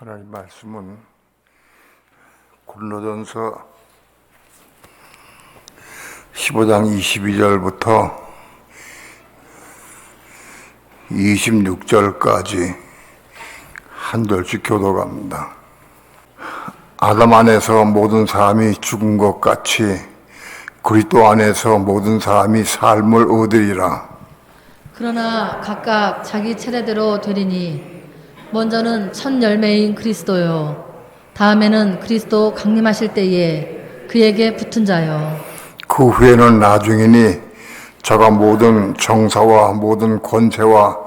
하나님 말씀은 고린도전서 15장 22절부터 26절까지 한 절씩 교도갑니다. 아담 안에서 모든 사람이 죽은 것 같이 그리스도 안에서 모든 사람이 삶을 얻으리라. 그러나 각각 자기 차례대로 되리니 먼저는 첫 열매인 그리스도요, 다음에는 그리스도 강림하실 때에 그에게 붙은 자요, 그 후에는 나중이니 저가 모든 정사와 모든 권세와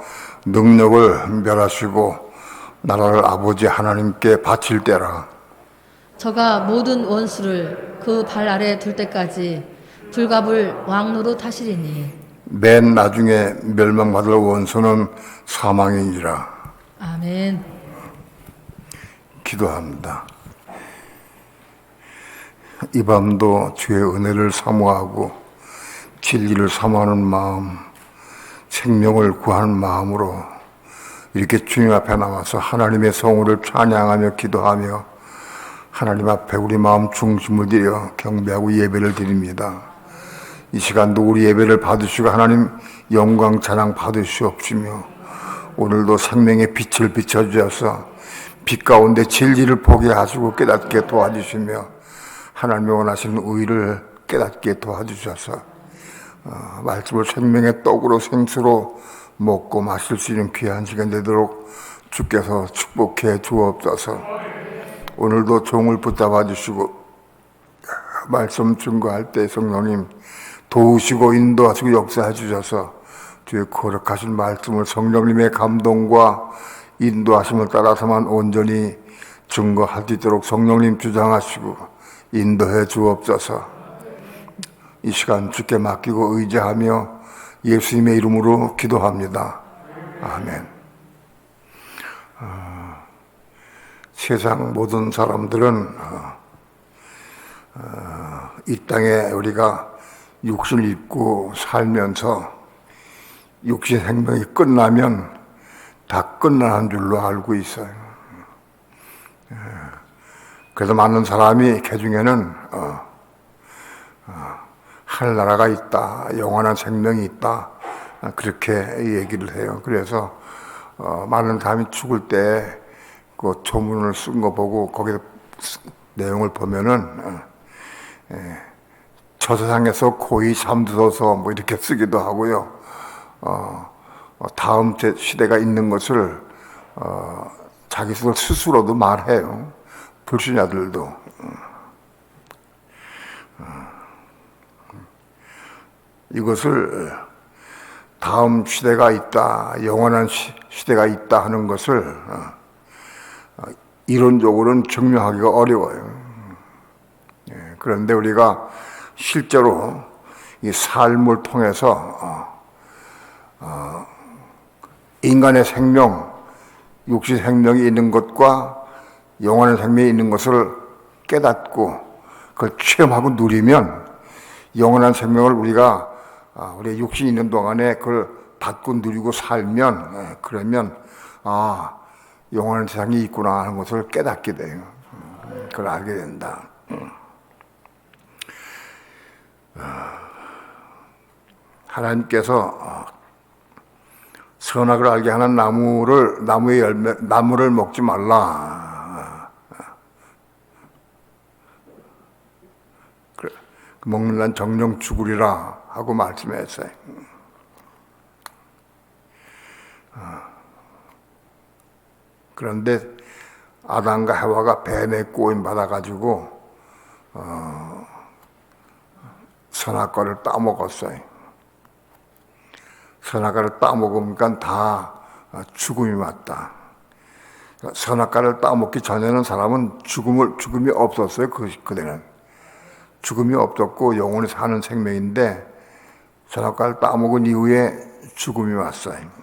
능력을 멸하시고 나라를 아버지 하나님께 바칠 때라. 저가 모든 원수를 그 발 아래 둘 때까지 불갑을 왕노로 타시리니. 맨 나중에 멸망받을 원수는 사망이니라. 아멘. 기도합니다. 이 밤도 주의 은혜를 사모하고 진리를 사모하는 마음, 생명을 구하는 마음으로 이렇게 주님 앞에 나와서 하나님의 성우를 찬양하며 기도하며 하나님 앞에 우리 마음 중심을 들여 경배하고 예배를 드립니다. 이 시간도 우리 예배를 받으시고 하나님 영광 찬양 받으시옵시며 오늘도 생명의 빛을 비춰주셔서 빛 가운데 진리를 보게 하시고 깨닫게 도와주시며 하나님이 원하시는 의를 깨닫게 도와주셔서 말씀을 생명의 떡으로 생수로 먹고 마실 수 있는 귀한 시간 되도록 주께서 축복해 주옵소서. 오늘도 종을 붙잡아 주시고 말씀 증거할 때 성령님 도우시고 인도하시고 역사해 주셔서 주의 거룩하신 말씀을 성령님의 감동과 인도하심을 따라서만 온전히 증거할 수 있도록 성령님 주장하시고 인도해 주옵소서. 이 시간 주께 맡기고 의지하며 예수님의 이름으로 기도합니다. 아멘. 세상 모든 사람들은 이 땅에 우리가 육신을 입고 살면서 육신 생명이 끝나면 다 끝나는 줄로 알고 있어요. 그래서 많은 사람이 개중에는 하늘나라가 있다, 영원한 생명이 있다, 그렇게 얘기를 해요. 그래서 많은 사람이 죽을 때 그 조문을 쓴 거 보고 거기에 내용을 보면은 저 세상에서 고이 잠들어서 뭐 이렇게 쓰기도 하고요. 다음 시대가 있는 것을 자기 스스로도 말해요. 불신자들도. 이것을 다음 시대가 있다, 영원한 시대가 있다 하는 것을 이론적으로는 증명하기가 어려워요. 그런데 우리가 실제로 이 삶을 통해서 인간의 생명, 육신 생명이 있는 것과 영원한 생명이 있는 것을 깨닫고 그걸 체험하고 누리면 영원한 생명을 우리가 우리의 육신이 있는 동안에 그걸 받고 누리고 살면 그러면 영원한 세상이 있구나 하는 것을 깨닫게 돼요. 그걸 알게 된다. 하나님께서 선악을 알게 하는 나무를 먹지 말라. 먹는 난 정령 죽으리라 하고 말씀했어요. 그런데 아담과 하와가 뱀에 꼬임 받아가지고 선악과를 따먹었어요. 선악과를 따먹으니까 다 죽음이 왔다. 선악과를 따먹기 전에는 사람은 죽음이 없었어요. 그때는 죽음이 없었고 영원히 사는 생명인데 선악과를 따먹은 이후에 죽음이 왔어요.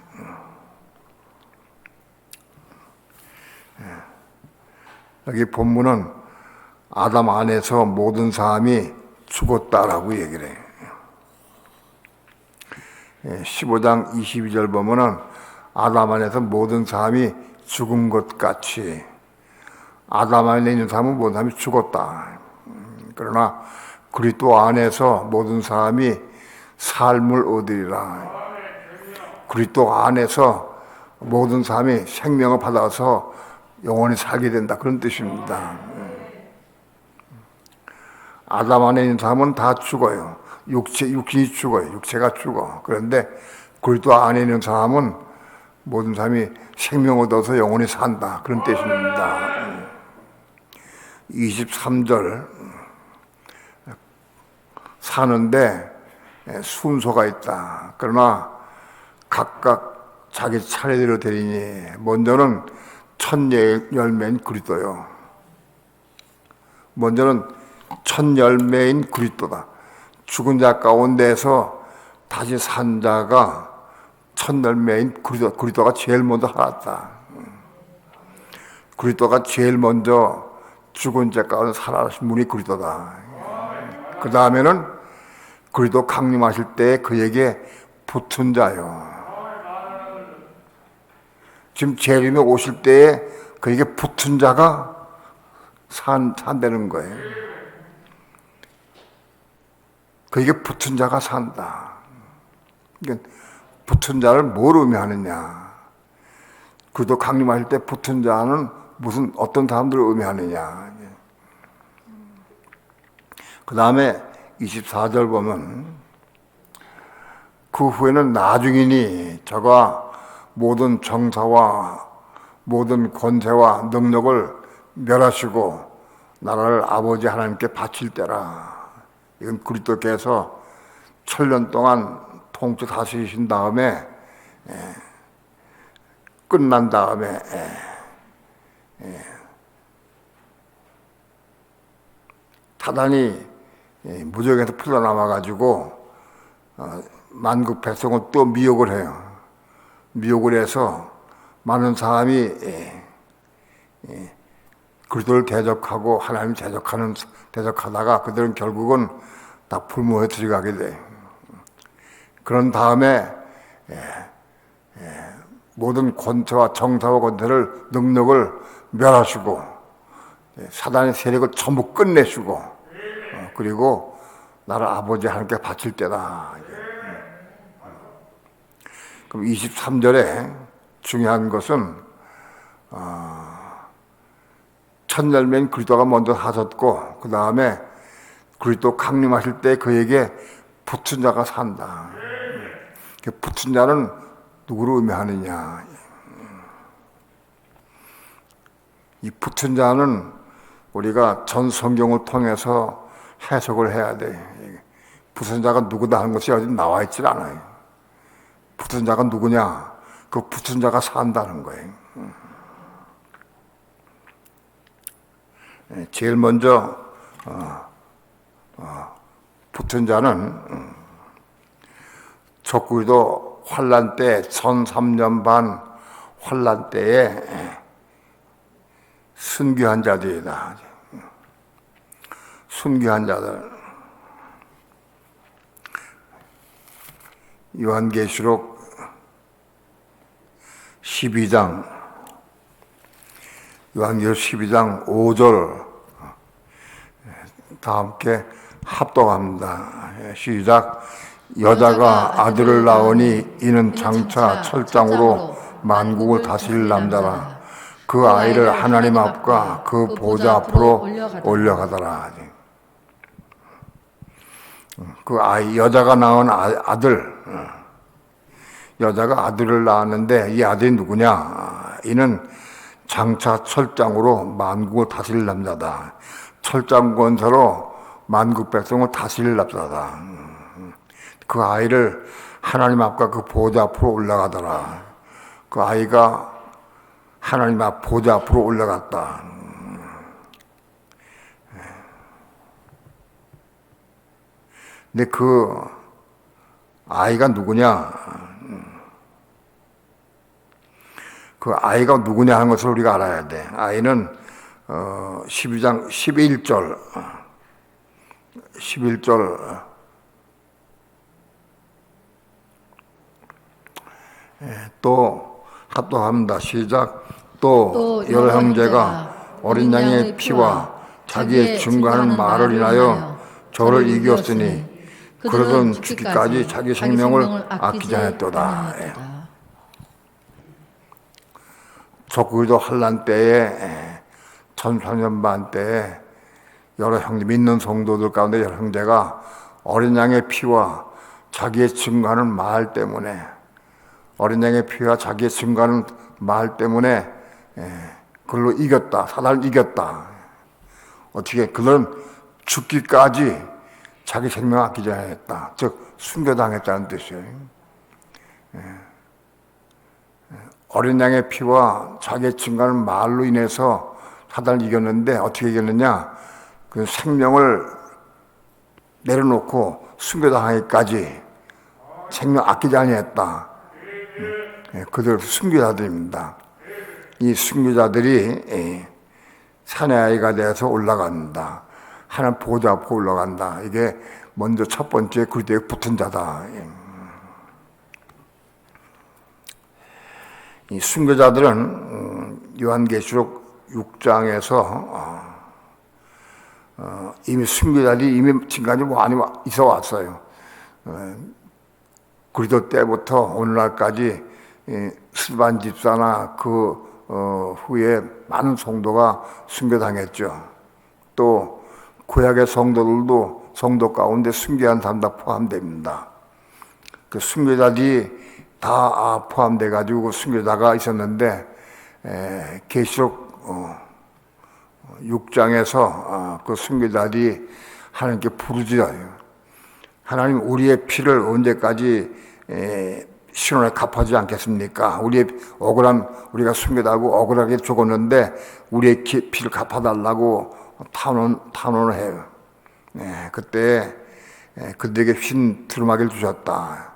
여기 본문은 아담 안에서 모든 사람이 죽었다라고 얘기를 해요. 15장 22절 보면은 아담 안에서 모든 사람이 죽은 것 같이 아담 안에 있는 사람은 모든 사람이 죽었다. 그러나 그리스도 안에서 모든 사람이 삶을 얻으리라. 그리스도 안에서 모든 사람이 생명을 받아서 영원히 살게 된다. 그런 뜻입니다. 아담 안에 있는 사람은 다 죽어요. 육신이 죽어요. 육체가 죽어. 그런데 그리스도 안에 있는 사람은 모든 사람이 생명 얻어서 영원히 산다. 그런 뜻입니다. 23절 사는데 순서가 있다. 그러나 각각 자기 차례대로 되리니 먼저는 첫 열매인 그리스도요. 먼저는 첫 열매인 그리스도다. 죽은 자 가운데서 다시 산 자가 첫 열매인 그리스도가 제일 먼저 살았다. 그리스도가 제일 먼저 죽은 자 가운데 살아나신 분이 그리스도다. 그 다음에는 그리스도 강림하실 때 그에게 붙은 자요. 지금 재림에 오실 때에 그에게 붙은 자가 산다는 거예요. 그에게 붙은 자가 산다. 그러니까 붙은 자를 뭘 의미하느냐? 그도 강림하실 때 붙은 자는 무슨 어떤 사람들을 의미하느냐? 그 다음에 24절 보면 그 후에는 나중이니 저가 모든 정사와 모든 권세와 능력을 멸하시고 나라를 아버지 하나님께 바칠 때라. 이건 그리스도께서 1000년 동안 통치 다스리신 다음에 끝난 다음에 사단이 무적에서 풀어나와가지고 만국 백성을 또 미혹을 해요. 미혹을 해서 많은 사람이 그리스도를 대적하고 하나님 대적하다가 그들은 결국은 다 불모에 들어가게 돼. 그런 다음에 모든 권세와 정사와 권세를 능력을 멸하시고 사단의 세력을 전부 끝내시고 그리고 나를 아버지 하나님께 바칠 때다. 그럼 23절에 중요한 것은 첫 열매인 그리스도가 먼저 하셨고 그 다음에 그리스도 강림하실 때 그에게 붙은 자가 산다. 붙은 자는 누구를 의미하느냐? 이 붙은 자는 우리가 전 성경을 통해서 해석을 해야 돼. 붙은 자가 누구다 하는 것이 어디 나와 있질 않아요. 붙은 자가 누구냐? 그 붙은 자가 산다는 거예요. 제일 먼저 붙은 자는 적그리스도 환란 때 13년 반 환란 때에 순교한 자들이다. 순교한 자들. 요한계시록 12장 요한계시록 12장 5절 다 함께 합독합니다. 시작. 여자가 아들을 낳으니 이는 장차 철장으로 만국을 다스릴 남자라. 그 아이를 하나님 앞과 그 보좌 앞으로 올려가더라. 그 아이, 여자가 낳은 아들, 여자가 아들을 낳았는데 이 아들이 누구냐? 이는 장차 철장으로 만국을 다스릴 남자다. 철장 권세로 만국 백성을 다스릴 남자다. 그 아이를 하나님 앞과 그 보좌 앞으로 올라가더라. 그 아이가 하나님 앞 보좌 앞으로 올라갔다. 근데 그 아이가 누구냐? 그 아이가 누구냐 하는 것을 우리가 알아야 돼. 아이는 12장 11절 또 합독합니다. 시작. 또 여러 형제가 어린 양의 피와 자기의 증거하는 말을 인하여 저를 이겼으니 그러던 죽기까지 자기 생명을 아끼지 않았도다. 적그리스도 환란 때에 1400년 때에 여러 형제 믿는 성도들 가운데 여러 형제가 어린 양의 피와 자기의 증거하는 말 때문에 어린 양의 피와 자기의 증거하는 말 때문에 그걸로 이겼다. 사단을 이겼다. 어떻게 그런 죽기까지 자기 생명 아끼지 않았다. 즉 순교당했다는 뜻이에요. 어린 양의 피와 자기의 증거하는 말로 인해서 사단을 이겼는데 어떻게 이겼느냐? 그 생명을 내려놓고 순교당하기까지 생명 아끼지 아니했다. 그들 순교자들입니다. 이 순교자들이 산의 아이가 되어서 올라간다. 하나님 보좌 앞으로 올라간다. 이게 먼저 첫 번째 그리스도에 붙은 자다. 이 순교자들은 요한계시록 6장에서 이미 순교자들이 이미 지금까지 많이 있어 왔어요. 그리스도 때부터 오늘날까지 스데반 집사나 그 후에 많은 성도가 순교당했죠. 또 구약의 성도들도 성도 가운데 순교한 사람 다 포함됩니다. 그 순교자들이 다 포함돼 가지고 순교자가 있었는데 계시록 6장에서 그 순교자들이 하나님께 부르짖어요. 하나님 우리의 피를 언제까지 신원에 갚아주지 않겠습니까? 우리의 억울한 우리가 순교하고 억울하게 죽었는데 우리의 피를 갚아달라고 탄원을 해요. 그때 그들에게 흰 두루마기를 주셨다.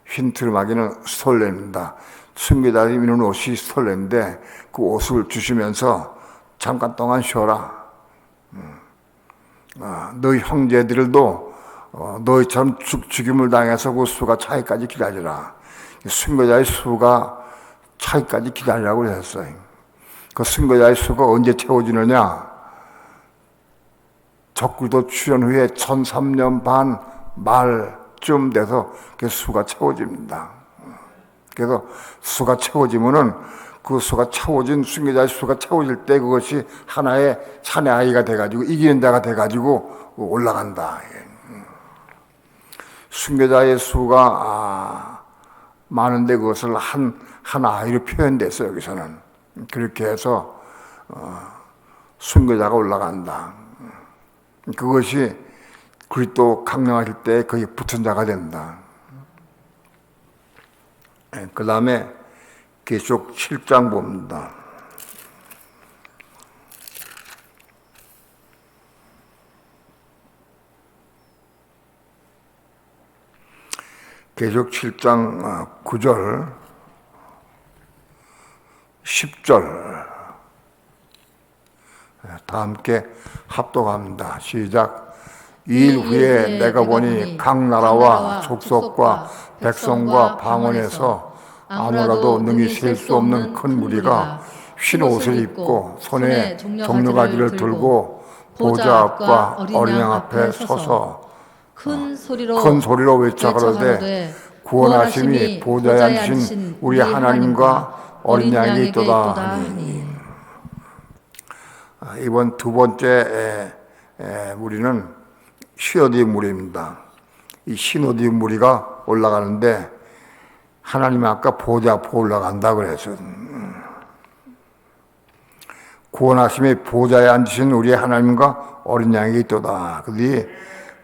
흰 두루마기는 스톨레입니다. 순교자들이 입는 옷이 스톨레인데 그 옷을 주시면서 잠깐 동안 쉬어라. 너희 형제들도 너희처럼 죽임을 당해서 그 수가 차기까지 기다리라. 순교자의 수가 차기까지 기다리라고 했어요. 그 순교자의 수가 언제 채워지느냐? 적그리스도 출현 후에 1003년 반 말쯤 돼서 그 수가 채워집니다. 그래서 수가 채워지면은 그 수가 채워진 순교자의 수가 채워질 때 그것이 하나의 산의 아이가 돼가지고 이기는 자가 돼가지고 올라간다. 순교자의 수가 많은데 그것을 한 아이로 표현됐어요. 여기서는 그렇게 해서 순교자가 올라간다. 그것이 그리스도 강림하실 때 거기에 붙은 자가 된다. 그 다음에 계속 7장 봅니다. 계속 7장 9절 10절 다 함께 합독합니다. 시작. 이 일 후에 내가 보니 각 나라와 족속과 백성과 방언에서 아무라도 능히 셀 수 없는 큰 무리가 흰 옷을 입고 손에 종려가지를 들고 보좌 앞과 어린 양 앞에 서서 큰 소리로 외쳐 가로되 구원하심이 보좌에 앉으신 우리 하나님과 어린 양이 있도다 하니. 이번 두 번째 무리는 시너디 무리입니다. 이 시너디 무리가 올라가는데 하나님이 아까 보좌 앞으로 올라간다 그래서 구원하심이 보좌에 앉으신 우리 하나님과 어린 양이 있도다. 그들이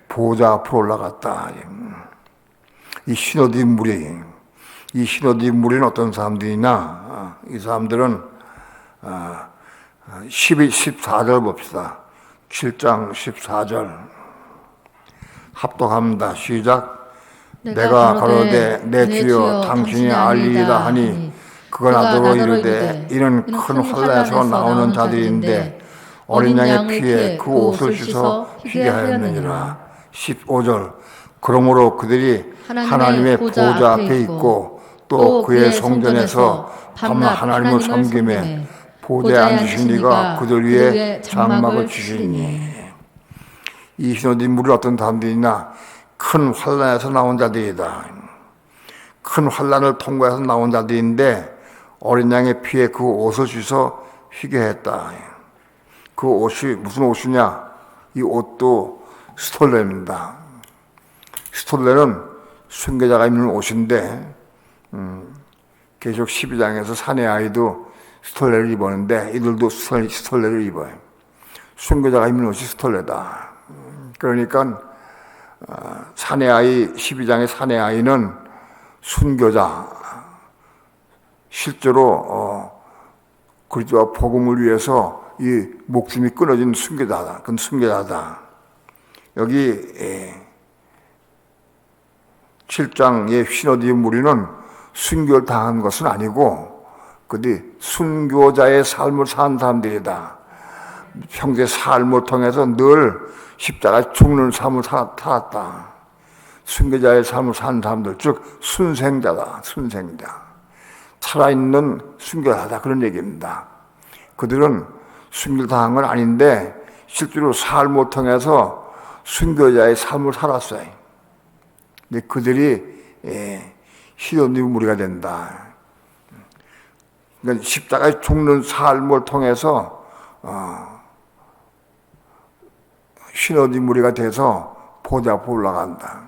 보좌 앞으로 올라갔다. 이 시너디 무리, 이 시너디 무리는 어떤 사람들이냐? 이 사람들은 14절 봅시다. 7장 14절 합독합니다. 시작. 내가 가로되 내 주여 당신이 알리이다 하니 그가 나더러 이르되 이는 큰 환란에서 나오는 자들인데 어린 양의 피에 그 옷을 씻어 희게 하였느니라. 15절 그러므로 그들이 하나님의 보좌 앞에 있고 또 그의 성전에서 밤낮 하나님을 섬기매 보좌에 앉으신 이가 그들 위에 장막을 치시니. 이 신호들이 물이 어떤 사람들이냐? 큰 환란에서 나온 자들이다. 큰 환란을 통과해서 나온 자들인데 어린 양의 피에 그 옷을 씻어 휘게 했다. 그 옷이 무슨 옷이냐? 이 옷도 스톨레입니다. 스톨레는 순교자가 입는 옷인데 계속 12장에서 사내 아이도 스톨레를 입었는데 이들도 스톨레를 입어요. 순교자가 입는 옷이 스톨레다. 그러니까 사내 아이 12장의 사내 아이는 순교자, 실제로 그리스도와 복음을 위해서 이 목숨이 끊어진 순교자다. 그건 순교자다. 여기 7장의 흰옷 입은 무리는 순교를 당한 것은 아니고 그들이 순교자의 삶을 산 사람들이다. 평소의 삶을 통해서 늘 십자가 죽는 삶을 살았다. 순교자의 삶을 산 사람들, 즉 순생자다. 순생자. 살아있는 순교자다. 그런 얘기입니다. 그들은 순교를 당한 건 아닌데 실제로 삶을 통해서 순교자의 삶을 살았어요. 근데 그들이 흰옷 입은 무리가 된다. 그러니까 십자가에 죽는 삶을 통해서 흰옷 입은 무리가 돼서 보좌 앞에 올라간다.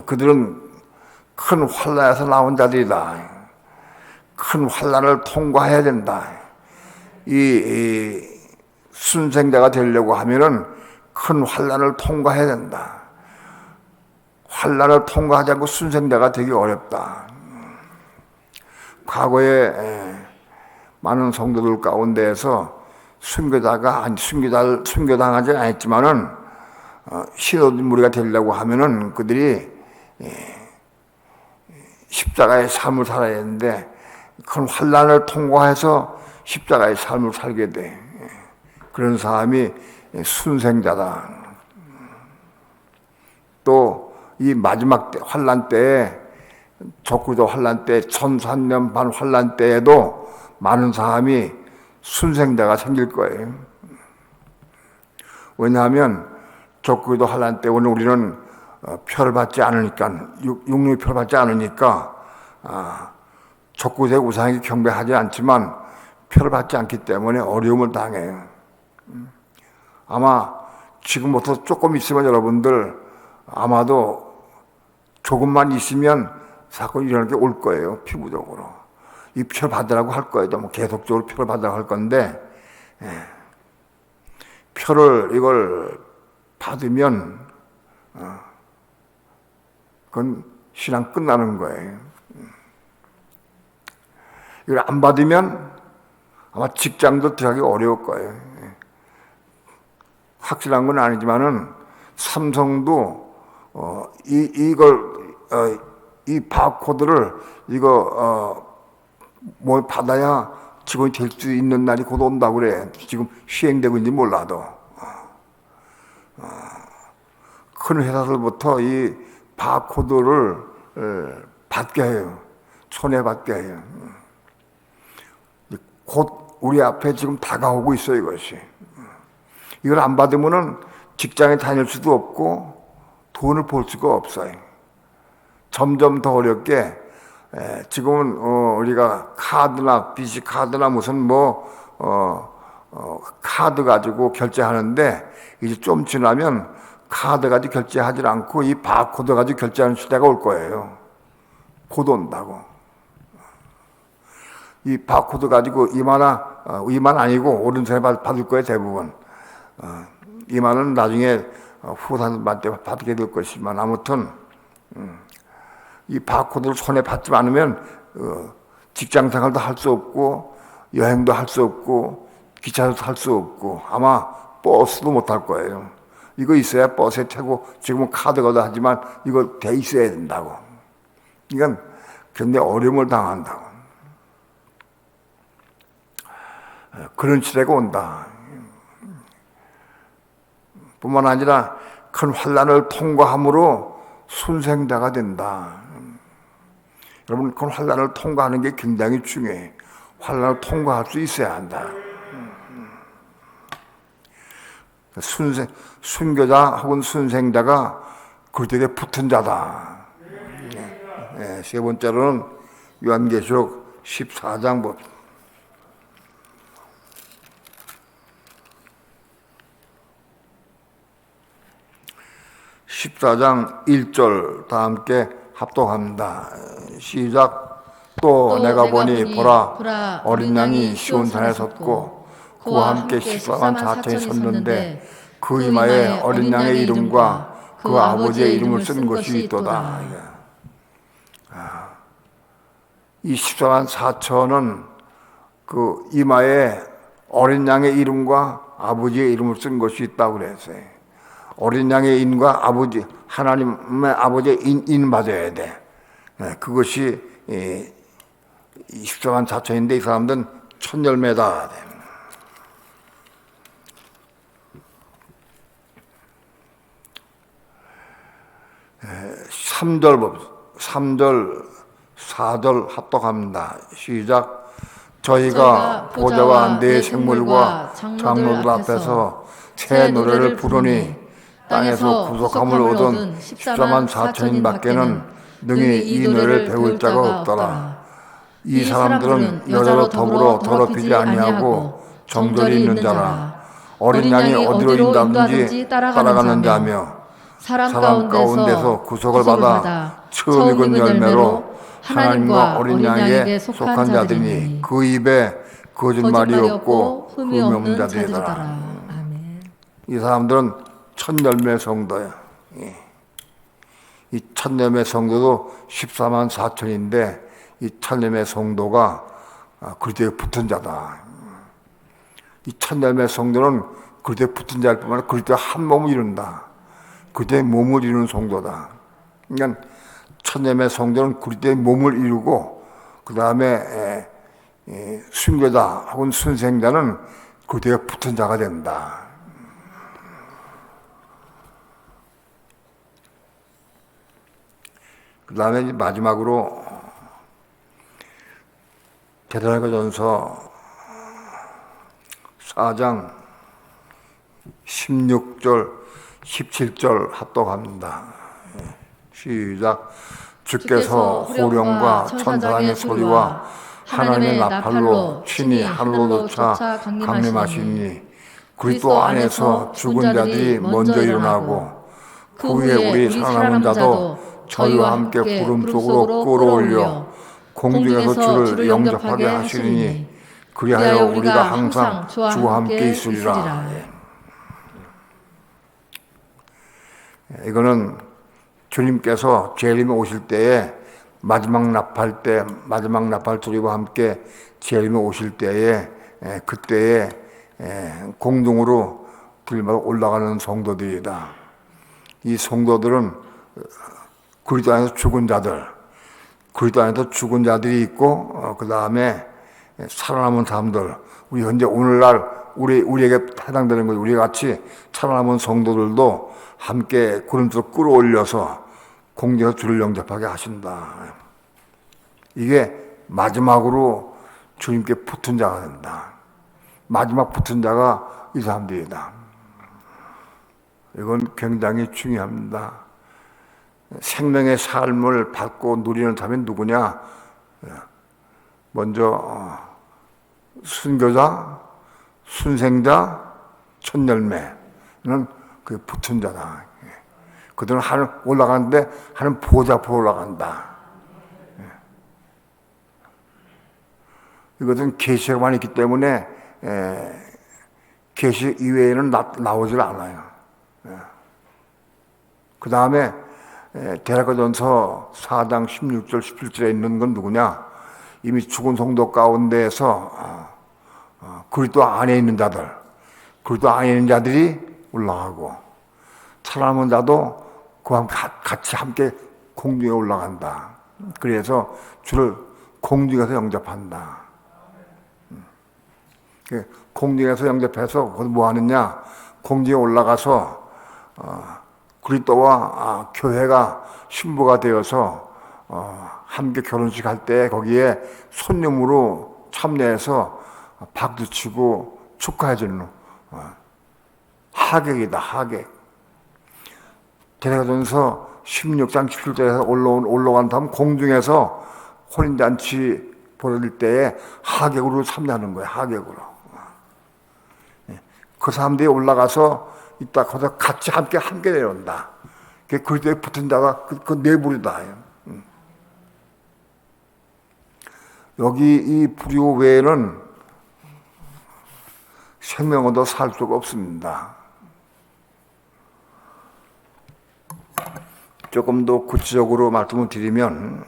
그들은 큰 환란에서 나온 자들이다. 큰 환란을 통과해야 된다. 이 순생자가 되려고 하면은 큰 환란을 통과해야 된다. 환란을 통과하지 않고 순생자가 되기 어렵다. 과거에 많은 성도들 가운데에서 순교당하지 않았지만은 흰옷 무리가 되려고 하면은 그들이 십자가의 삶을 살아야 하는데 큰 환란을 통과해서 십자가의 삶을 살게 돼. 그런 사람이 순생자다. 또 이 마지막 때, 환란 때에 적그리스도 환란 때 1300년 반 환란 때에도 많은 사람이 순생자가 생길 거예요. 왜냐하면 적그리스도 환란 때 오늘 우리는 표를 받지 않으니까 육류의 표를 받지 않으니까 적그리스도의 우상에게 경배하지 않지만 표를 받지 않기 때문에 어려움을 당해요. 아마 지금부터 조금 있으면 여러분들 아마도 조금만 있으면 사건이 일어날 게 올 거예요. 피부적으로. 이 표를 받으라고 할 거예요. 뭐 계속적으로 표를 받으라고 할 건데 표를 이걸 받으면 그건 신앙 끝나는 거예요. 이걸 안 받으면 아마 직장도 들어가기 어려울 거예요. 확실한 건 아니지만은 삼성도 이 바코드를 뭐 받아야 직원이 될 수 있는 날이 곧 온다고 그래. 지금 시행되고 있는지 몰라도. 큰 회사들부터 이 바코드를 받게 해요. 손해 받게 해요. 곧 우리 앞에 지금 다가오고 있어요, 이것이. 이걸 안 받으면은 직장에 다닐 수도 없고 돈을 벌 수가 없어요. 점점 더 어렵게 지금은 우리가 카드나 BC 카드나 무슨 카드 가지고 결제하는데 이제 좀 지나면 카드 가지고 결제하지 않고 이 바코드 가지고 결제하는 시대가 올 거예요. 곧 온다고. 이 바코드 가지고 이만 아니고 오른손에 받을 거예요, 대부분. 이만은 나중에 후사들한테 받게 될 것이지만 아무튼 이 바코드를 손에 받지 않으면 직장 생활도 할 수 없고 여행도 할 수 없고 기차도 탈 수 없고 아마 버스도 못 탈 거예요. 이거 있어야 버스에 타고 지금은 카드가도 하지만 이거 돼 있어야 된다고. 이건 굉장히 어려움을 당한다고. 그런 시대가 온다. 뿐만 아니라 큰 환란을 통과함으로 순생자가 된다. 여러분, 그 환란을 통과하는 게 굉장히 중요해. 환란을 통과할 수 있어야 한다. 순교자 혹은 순생자가 그들에게 붙은 자다. 세 번째로는 요한계시록 14장 봅시다. 14장 1절 다 함께 합독합니다. 시작. 또 내가 보니 보라 어린 양이 시온산에 섰고 그와 함께 14만 4천이 섰는데 그 이마에 어린 양의 이름과 그 아버지의 이름을 쓴 것이 있도다. 이 14만 4천은 그 이마에 어린 양의 이름과 아버지의 이름을 쓴 것이 있다고 그랬어요. 어린 양의 인과 아버지, 하나님의 아버지의 인 받아야 돼. 그것이 14만 4천인데 이 사람들은 천열매다. 3절, 4절 합독합니다. 시작. 저희가 보좌와 네 생물과 장로들 앞에서 새 노래를 부르니 땅에서 구속함을 얻은 14만 4천인 밖에는 능히 이 노래를 배울 자가 없더라. 이 사람들은 여자로 더불어 더럽히지 아니하고 정절이 있는 자라. 어린 양이 어디로 인도하든지 따라가는 자며 사람 가운데서 구속을 받아 처음 익은 열매로 하나님과 어린 양에게 속한 자들이니 그 입에 거짓말이 없고 흠이 없는 자들이더라. 이 사람들은 천열매 성도야. 이 천열매 성도도 14만 4천인데 이 천열매 성도가 그리스도에 붙은 자다. 이 천열매 성도는 그리스도에 붙은 자일 뿐만 아니라 그리스도의 한 몸을 이룬다. 그리스도의 몸을 이루는 성도다. 그러니까 천열매 성도는 그리스도의 몸을 이루고 그 다음에 순교자 혹은 순생자는 그리스도에 붙은 자가 된다. 그 다음에 마지막으로 데살로니가전서 4장 16절 17절 합독합니다. 시작. 주께서 호령과 천사장의 소리와 하나님의 나팔로 친히 하늘로 쫓아 강림하시니 그리스도 안에서 죽은 자들이 먼저 일어나고 그 후에 우리 살아남은 자도 저희와 함께 구름 속으로 끌어올려 공중에서 주를 영접하게 하시리니 그리하여 우리가 항상 주와 함께 있으리라. 이거는 주님께서 재림에 오실 때에 마지막 나팔 소리와 함께 재림에 오실 때에 그때에 공중으로 들마다 올라가는 성도들이다. 이 성도들은 그리스도 안에서 죽은 자들, 그리스도 안에서 죽은 자들이 있고 그 다음에 살아남은 사람들, 우리 현재 오늘날 우리에게 해당되는 거죠. 우리 같이 살아남은 성도들도 함께 구름으로 끌어올려서 공중에서 주를 영접하게 하신다. 이게 마지막으로 주님께 붙은 자가 된다. 마지막 붙은 자가 이 사람들이다. 이건 굉장히 중요합니다. 생명의 삶을 받고 누리는 사람이 누구냐? 먼저 순교자, 순생자, 천열매는 그 붙은 자다. 그들은 하늘 올라가는데 하늘 보좌 앞으로 올라간다. 이것은 계시에만 있기 때문에 계시 이외에는 나오질 않아요. 그 다음에 데살로니가전서 4장 16절 17절에 있는 건 누구냐? 이미 죽은 성도 가운데에서 그리스도 안에 있는 자들, 그리스도 안에 있는 자들이 올라가고 살아남은 자도 그와 같이 함께 공중에 올라간다. 그래서 주를 공중에서 영접한다. 공중에서 영접해서 거기서 뭐 하느냐? 공중에 올라가서 그리스도와 교회가 신부가 되어서 함께 결혼식 할 때 거기에 손님으로 참여해서 박수 치고 축하해주는 하객이다, 하객. 대사전서 16장 17절에서 올라간 다음 공중에서 혼인잔치 벌어질 때에 하객으로 참여하는 거예요, 하객으로. 그 사람들이 올라가서 이따 거기서 같이 함께 내려온다. 그 뒤에 붙은 자가 그 내부리다. 여기 이 불교 외에는 생명 얻어 살 수가 없습니다. 조금 더 구체적으로 말씀을 드리면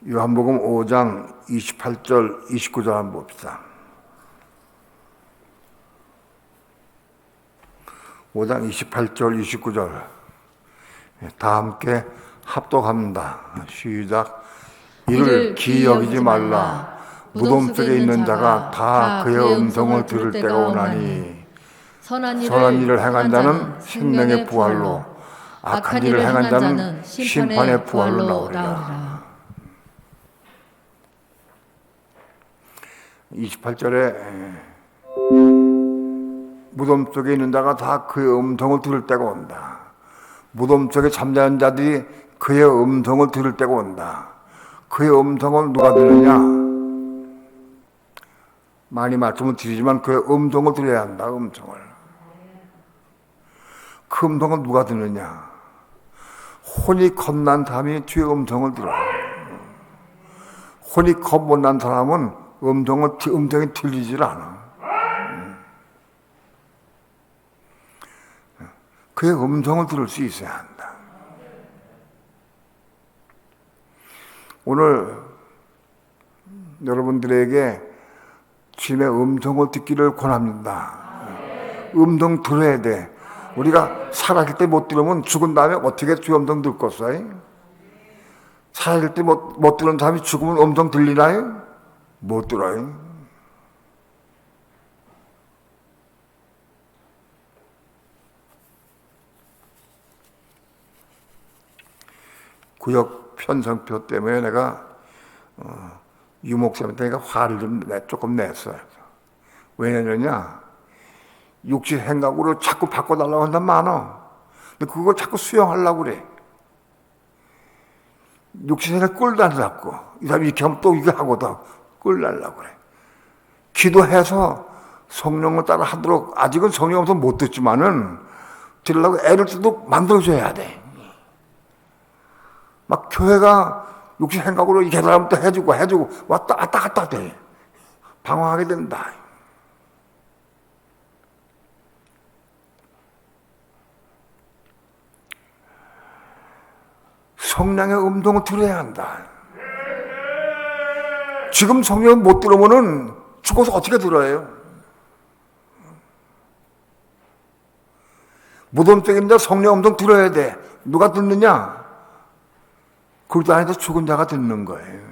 요한복음 5장 28절 29절 한번 봅시다. 5장 28절 29절 다 함께 합독합니다. 시작. 이를 기이 여기지 말라. 무덤 속에 있는 자가 다 그의 음성을 들을 때가 오나니 선한 일을 행한 자는 생명의 부활로 악한 일을 행한 자는 심판의 부활로 나오리라. 28절에 무덤 속에 있는 자가 다 그의 음성을 들을 때가 온다. 무덤 속에 잠자는 자들이 그의 음성을 들을 때가 온다. 그의 음성을 누가 듣느냐? 많이 말씀을 드리지만 그의 음성을 들어야 한다. 음성을. 그 음성을 누가 듣느냐? 혼이 겁난 사람이 주의 음성을 들어. 혼이 겁 못 난 사람은 음성이 들리질 않아. 그의 음성을 들을 수 있어야 한다. 오늘 여러분들에게 주님의 음성을 듣기를 권합니다. 음성 들어야 돼. 우리가 살아있을 때 못 들으면 죽은 다음에 어떻게 주의 음성 듣겠어요? 살아있을 때 못 들은 사람이 죽으면 음성 들리나요? 못 들어요. 구역 편성표 때문에 내가 유목사한테 화를 조금 냈어요. 왜냐냐? 육신 생각으로 자꾸 바꿔달라고 한단 많아. 근데 그걸 자꾸 수용하려고 그래. 육신 생각 꼴도 안 잡고 이 사람이 이렇게 하면 또 이거 하고도 꼴 날라고 그래. 기도해서 성령을 따라 하도록 아직은 성령 없어서 못 듣지만은 들으려고 애를 또 만들어줘야 돼. 막 교회가 육신 생각으로 이렇게 하면 또 해주고 왔다 갔다 돼. 방황하게 된다. 성령의 음성을 들어야 한다. 지금 성령을 못 들으면은 죽어서 어떻게 들어요? 무덤 속에 있는 자 성령 음성 들어야 돼. 누가 듣느냐? 그것도 아니라 죽은 자가 듣는 거예요.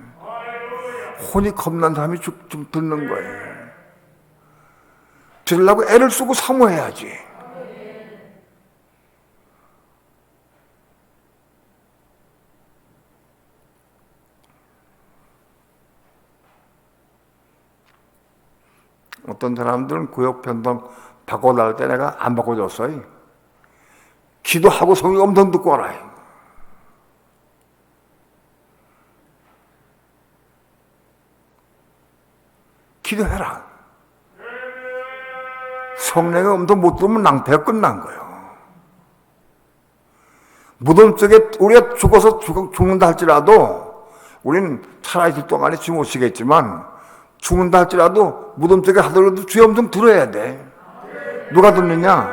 혼이 겁난 사람이 듣는 거예요. 들으려고 애를 쓰고 사모해야지. 어떤 사람들은 구역 변동 바꿔달랄 때 내가 안 바꿔줬어요. 기도하고 성령 음성 듣고 와라. 기도해라. 성령의 음성 못 들으면 낭패가 끝난 거예요. 무덤 속에 우리가 죽어서 죽는다 할지라도 우리는 살아있을 동안에 주님 오시겠지만 죽는다 할지라도 무덤 속에 하더라도 주의 음성 들어야 돼. 누가 듣느냐?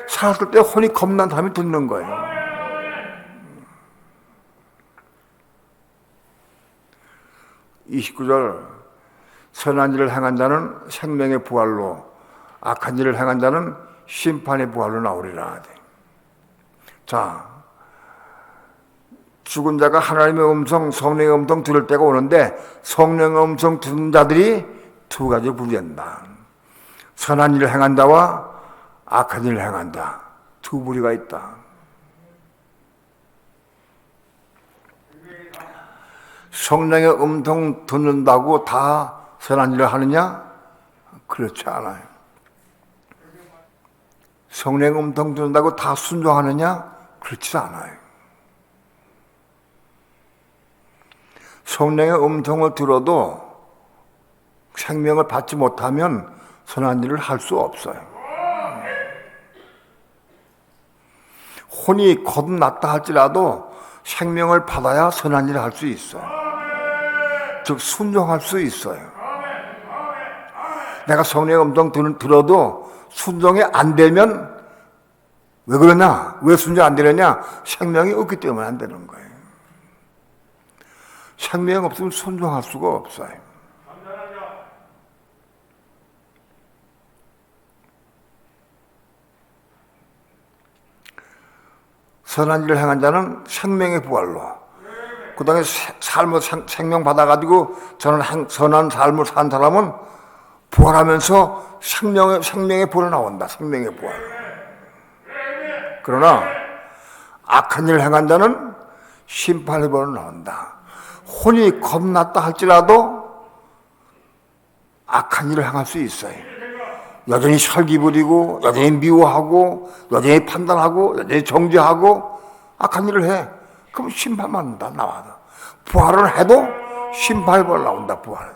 살았을 때 혼이 겁난 사람이 듣는 거예요. (29절) 선한 일을 행한 자는 생명의 부활로 악한 일을 행한 자는 심판의 부활로 나오리라. 자, 죽은 자가 하나님의 음성, 성령의 음성 들을 때가 오는데 성령의 음성 듣는 자들이 두 가지 부류한다. 선한 일을 행한 자와 악한 일을 행한 자. 두 부류가 있다. 성령의 음성 듣는다고 다 선한 일을 하느냐? 그렇지 않아요. 성령의 음성 듣는다고 다 순종하느냐? 그렇지 않아요. 성령의 음성을 들어도 생명을 받지 못하면 선한 일을 할 수 없어요. 혼이 거듭났다 할지라도 생명을 받아야 선한 일을 할 수 있어요. 즉 순종할 수 있어요. 내가 성령의 음성 들어도 순종이 안 되면 왜 그러냐? 왜 순종 안 되느냐? 생명이 없기 때문에 안 되는 거예요. 생명 없으면 순종할 수가 없어요. 선한 일을 행한 자는 생명의 부활로, 그 다음에 삶을 생명 받아가지고 저는 선한 삶을 산 사람은 부활하면서 생명의 부활이 나온다. 생명의 부활. 그러나 악한 일을 행한 자는 심판의 부활이 나온다. 혼이 겁났다 할지라도 악한 일을 행할 수 있어요. 여전히 설기 부리고 여전히 미워하고 여전히 판단하고 여전히 정죄하고 악한 일을 해. 그럼 심판만 나와서 부활을 해도 심판의 벌 나온다. 부활.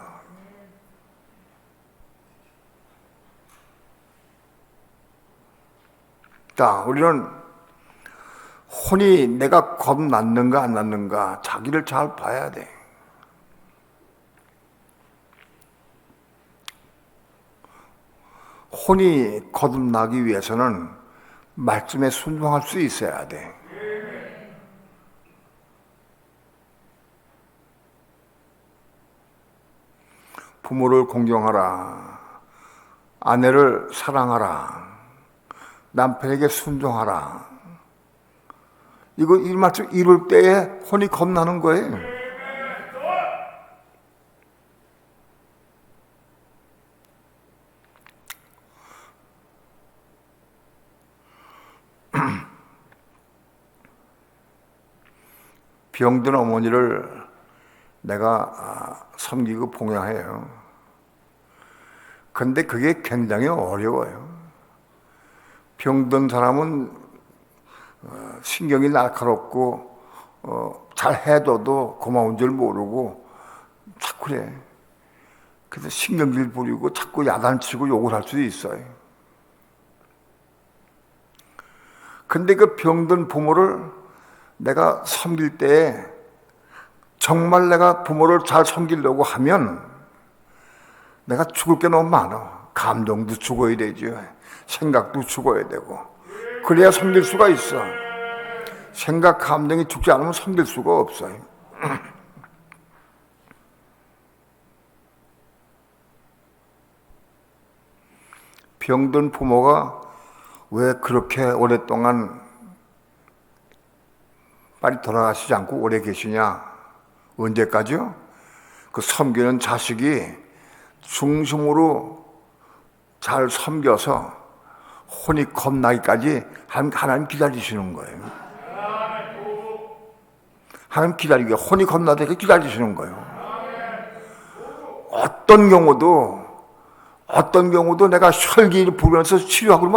자, 우리는 혼이 내가 겁났는가 안 났는가 자기를 잘 봐야 돼. 혼이 거듭나기 위해서는 말씀에 순종할 수 있어야 돼. 부모를 공경하라. 아내를 사랑하라. 남편에게 순종하라. 이 말씀 이룰 때에 혼이 겁나는 거예요. 병든 어머니를 내가 섬기고 봉양해요. 근데 그게 굉장히 어려워요. 병든 사람은 신경이 날카롭고 잘 해줘도 고마운 줄 모르고 자꾸 그래. 그래서 신경질 부리고 자꾸 야단치고 욕을 할 수도 있어요. 근데 그 병든 부모를 내가 섬길 때 정말 내가 부모를 잘 섬기려고 하면 내가 죽을 게 너무 많아. 감정도 죽어야 되죠. 생각도 죽어야 되고. 그래야 섬길 수가 있어. 생각, 감정이 죽지 않으면 섬길 수가 없어요. 병든 부모가 왜 그렇게 오랫동안 빨리 돌아가시지 않고 오래 계시냐? 언제까지요? 그 섬기는 자식이 중심으로 잘 섬겨서 혼이 겁나기까지 하나님 기다리시는 거예요. 하나님 기다리게 혼이 겁나게 기다리시는 거예요. 어떤 경우도 내가 혈기를 부르면서 치료하고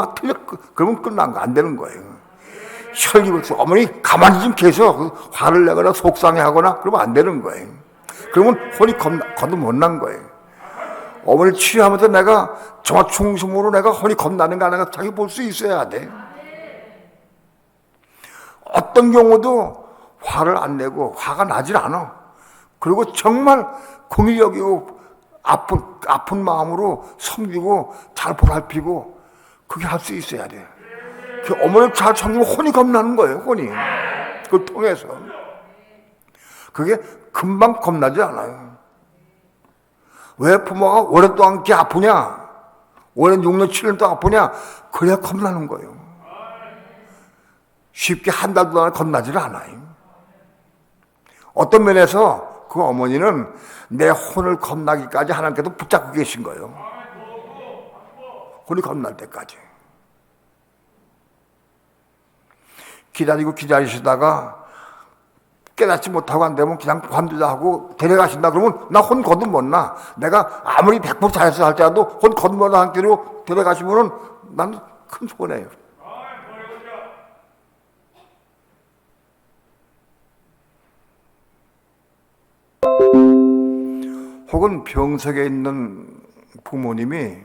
그러면 끝난 거 안 되는 거예요. 혈기 부르면서 어머니 가만히 좀 계셔. 화를 내거나 속상해하거나 그러면 안 되는 거예요. 그러면 혼이 거듭 못 난 거예요. 어머니 치료하면서 내가 정말 중심으로 내가 혼이 겁나는가 안 하는가 자기 볼 수 있어야 돼. 어떤 경우도 화를 안 내고 화가 나질 않아. 그리고 정말 공의 여기고 아픈 마음으로 섬기고 잘 보살피고 그게 할 수 있어야 돼. 그 어머니 잘 섬기면 혼이 겁나는 거예요. 혼이. 그걸 통해서. 그게 금방 겁나지 않아요. 왜 부모가 오랫동안 이렇게 아프냐? 오랜 6년, 7년 동안 아프냐? 그래야 겁나는 거예요. 쉽게 한 달 동안 겁나지를 않아요. 어떤 면에서 그 어머니는 내 혼을 겁나기까지 하나님께서 붙잡고 계신 거예요. 혼이 겁날 때까지. 기다리시다가 깨닫지 못하고 안 되면 그냥 관두자 하고 데려가신다 그러면 나 혼 거듭 못 나. 내가 아무리 100% 잘했어 할지라도 혼 거듭 못 나는 길로 데려가시면은 난 큰 손해예요. 혹은 병석에 있는 부모님이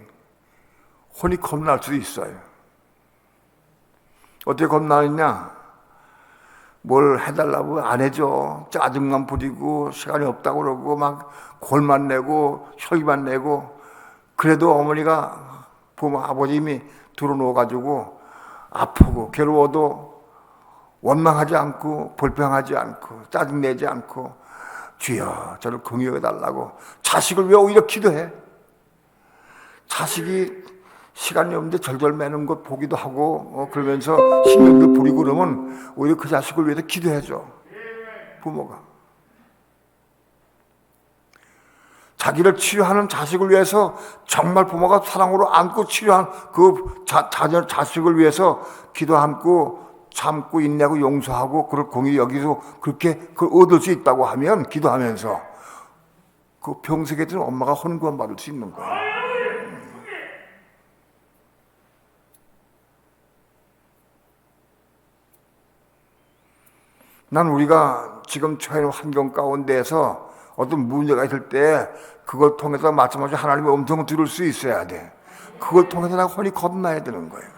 혼이 겁날 수도 있어요. 어떻게 겁나느냐? 뭘 해달라고 안 해줘. 짜증만 부리고 시간이 없다고 그러고 막 골만 내고 혈기만 내고. 그래도 어머니가 부모 아버님이 들어놓아가지고 아프고 괴로워도 원망하지 않고 불평하지 않고 짜증내지 않고 주여 저를 긍휼해달라고 자식을 왜 오히려 기도해? 자식이 시간이 없는데 절절 매는 것 보기도 하고 그러면서 신경도 부리고 그러면 오히려 그 자식을 위해서 기도해줘. 부모가 자기를 치료하는 자식을 위해서 정말 부모가 사랑으로 안고 치료한 그 자식을 위해서 기도 안고 참고 인내하고 용서하고 그걸 공히 여기서 그렇게 그걸 얻을 수 있다고 하면 기도하면서 그 병석에 든 엄마가 헌구원 받을 수 있는 거예요. 난 우리가 지금 처해 있는 환경 가운데에서 어떤 문제가 있을 때 그걸 통해서 마찬가지로 하나님의 음성을 들을 수 있어야 돼. 그걸 통해서 내가 혼이 거듭나야 되는 거예요.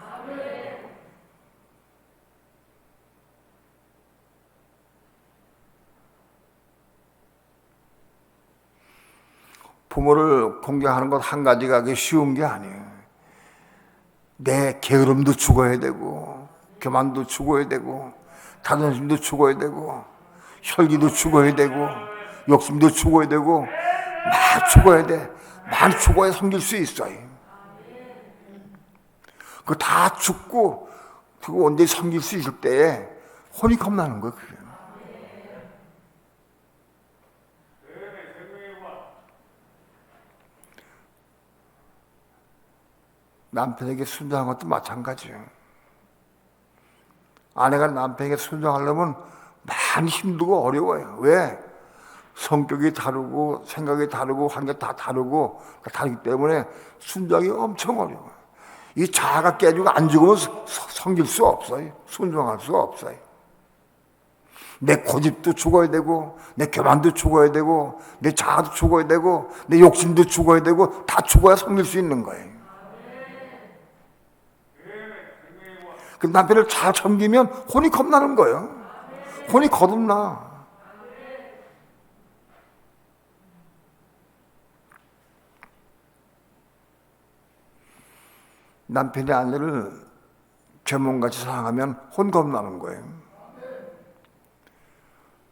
부모를 공경하는 것 한 가지가 그게 쉬운 게 아니에요. 내 게으름도 죽어야 되고 교만도 죽어야 되고 자존심도 죽어야 되고 혈기도 죽어야 되고 욕심도 죽어야 되고 많이 죽어야 돼. 많이 죽어야 섬길 수 있어요. 그거 다 죽고 그거 언제 섬길 수 있을 때에 혼이 겁나는 거예요. 그게. 남편에게 순종한 것도 마찬가지예요. 아내가 남편에게 순종하려면 많이 힘들고 어려워요. 왜? 성격이 다르고 생각이 다르고 환경이 다 다르고 다르기 때문에 순종이 엄청 어려워요. 이 자아가 깨지고 안 죽으면 섬길 수 없어요. 순종할 수 없어요. 내 고집도 죽어야 되고 내 교만도 죽어야 되고 내 자아도 죽어야 되고 내 욕심도 죽어야 되고 다 죽어야 섬길 수 있는 거예요. 그 남편을 잘 섬기면 혼이 겁나는 거예요. 혼이 거듭나. 남편이 아내를 죄몽같이 사랑하면 혼 겁나는 거예요.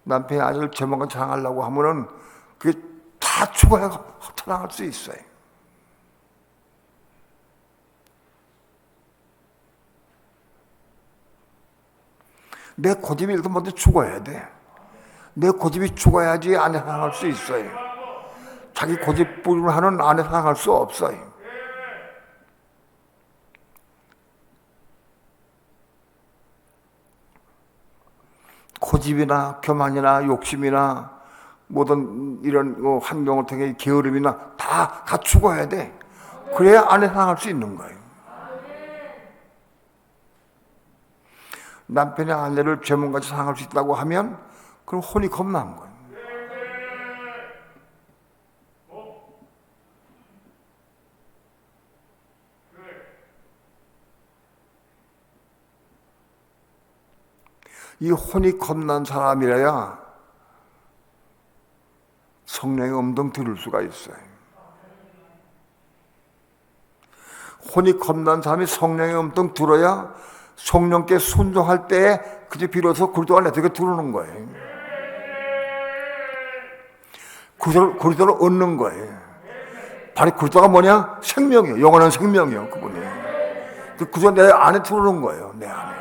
남편이 아내를 죄몽같이 사랑하려고 하면은 그게 다 죽어야 허탈당할 수 있어요. 내 고집이 일단 먼저 죽어야 돼. 내 고집이 죽어야지 아내 사랑할 수 있어요. 자기 고집 부림을 하는 아내 사랑할 수 없어요. 고집이나 교만이나 욕심이나 모든 이런 환경을 통해 게으름이나 다 죽어야 돼. 그래야 아내 사랑할 수 있는 거예요. 남편이 아내를 죄몽같이 사랑할 수 있다고 하면 그럼 혼이 겁나는 거예요. 이 혼이 겁난 사람이라야 성령의 음성 들을 수가 있어요. 혼이 겁난 사람이 성령의 음성 들어야 성령께 순종할 때에 그저 비로소 그리스도가 내 속에 들어오는 거예요. 그리스도를 얻는 거예요. 바로 그리스도가 뭐냐? 생명이에요. 영원한 생명이에요. 그분이. 그리스도가 내 안에 들어오는 거예요. 내 안에.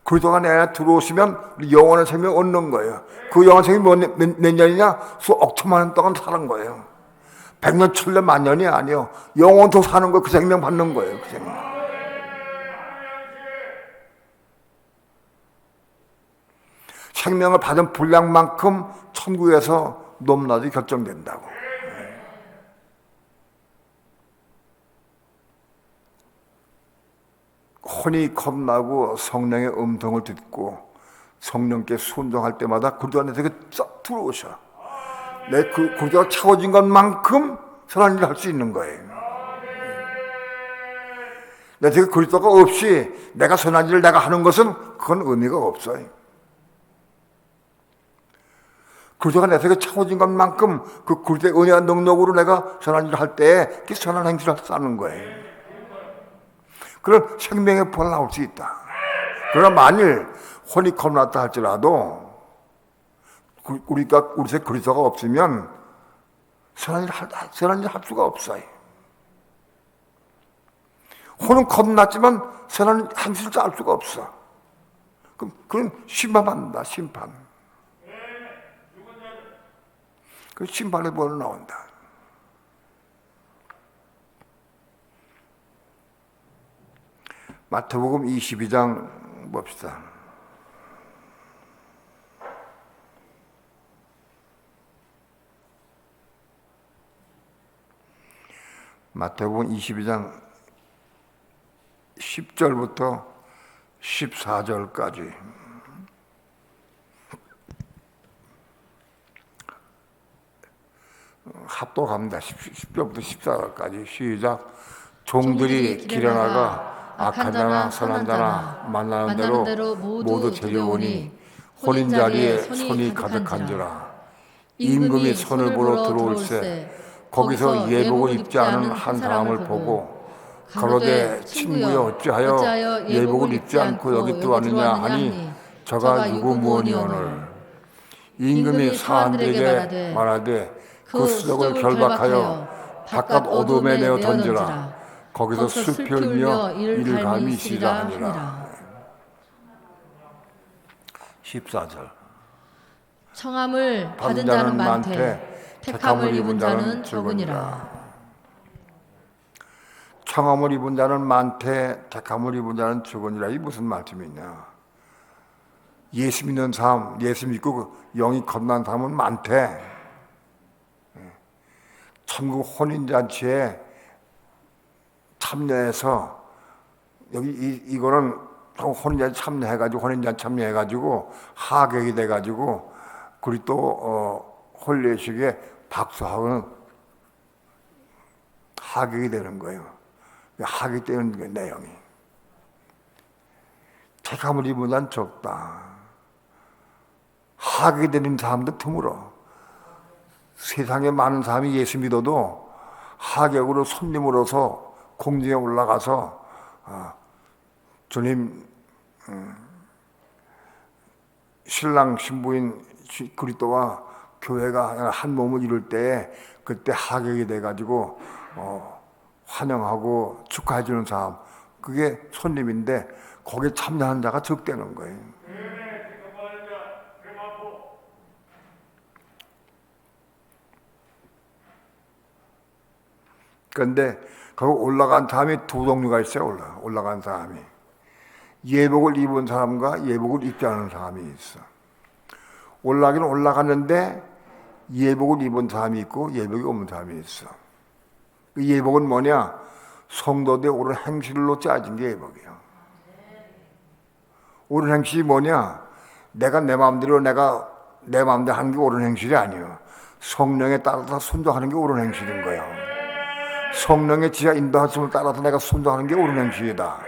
그리스도가 내 안에 들어오시면 영원한 생명 얻는 거예요. 그 영원한 생명이 몇 년이냐? 수억 천만 년 동안 사는 거예요. 100년, 1000년, 만년이 아니에요. 영원토록 사는 거예요. 그 생명 받는 거예요. 그 생명. 생명을 받은 분량만큼 천국에서 높낮이 결정된다고. 혼이 겁나고 성령의 음성을 듣고 성령께 순종할 때마다 그리스도 안에서 싹 들어오셔. 내 그 그리스도가 차워진 것만큼 선한 일을 할 수 있는 거예요. 내가 그리스도가 없이 내가 선한 일을 내가 하는 것은 그건 의미가 없어요. 그리스도가 내 속에 차워진 것만큼 그 그리스도의 은혜와 능력으로 내가 선한 일을 할 때 그 선한 행실을 하는 거예요. 그런 생명의 부활 나올 수 있다. 그러나 만일 혼이 겁났다 할지라도 우리가 우리 속에 그리스도가 없으면 선한 일을 할 수가 없어요. 혼은 겁났지만 선한 행실을 할 수가 없어. 그럼 그건 심판받는다. 심판. 그 심판의 벌로 나온다. 마태복음 22장 봅시다. 마태복음 22장 10절부터 14절까지. 합독합니다. 10절부터 14절까지. 시작. 종들이 길에 나가 악한 자나 선한 자나 만나는 대로 모두 데려오니 혼인 자리에 손이 가득한지라. 임금이 손을 보러 들어올세 거기서 예복을 입지 않은 한 사람을 보고 가로되 친구여 어찌하여 예복을 입지 않고 여기 들어왔느냐 하니 저가 누구 무언이오늘. 임금이 사람들에게 말하되 그 수족을 결박하여 바깥 어둠에 내어 던지라. 거기서 슬피 울며 이를 감히 있으리라 하니라. 14절. 청함을 받은 자는 많되 택함을 입은 자는 적으니라. 청함을 입은 자는 많되 택함을 입은 자는 적으니라. 이 무슨 말씀이냐? 예수 믿는 사람, 예수 믿고 영이 겁난 사람은 많대. 천국 혼인잔치에 참여해서 여기 이거는 혼인잔치 참여해가지고 하객이 돼가지고 그리고 또 홀례식에 박수하고는 하객이 되는 거예요. 하객 되는 게 내용이. 택함을 입은 자는 적다. 하객이 되는 사람도 드물어. 세상에 많은 사람이 예수 믿어도 하객으로 손님으로서 공중에 올라가서 주님 신랑 신부인 그리스도와 교회가 한 몸을 이룰 때 그때 하객이 돼가지고 환영하고 축하해 주는 사람, 그게 손님인데 거기에 참여한 자가 적대는 거예요. 그런데 거기 올라간 사람이 두 종류가 있어요. 올라간 사람이 예복을 입은 사람과 예복을 입지 않은 사람이 있어. 올라가긴 올라갔는데 예복을 입은 사람이 있고 예복이 없는 사람이 있어. 그 예복은 뭐냐? 성도들의 옳은 행실로 짜진 게 예복이야. 옳은 행실이 뭐냐? 내가 내 마음대로 하는 게 옳은 행실이 아니야. 성령에 따라서 순종하는 게 옳은 행실인 거야. 성령의 지하 인도하심을 따라서 내가 순종하는 게 옳은 행실이다.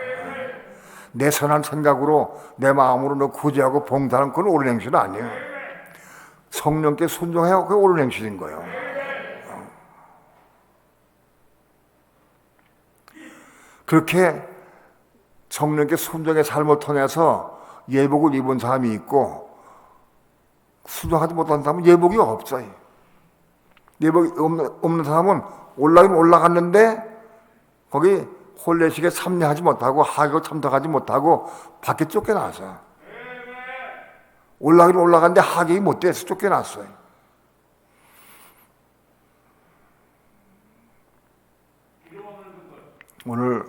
내 선한 생각으로 내 마음으로 너 구제하고 봉사하는 그건 옳은 행실은 아니에요. 성령께 순종해야 그게 옳은 행실인 거예요. 그렇게 성령께 순종의 삶을 통해서 예복을 입은 사람이 있고 순종하지 못한 사람은 예복이 없어요. 예복이 없는 사람은 올라가긴 올라갔는데 거기 홀례식에 참여하지 못하고 하객을 참석하지 못하고 밖에 쫓겨나서 올라가긴 올라갔는데 하객이 못 돼서 쫓겨났어요. 오늘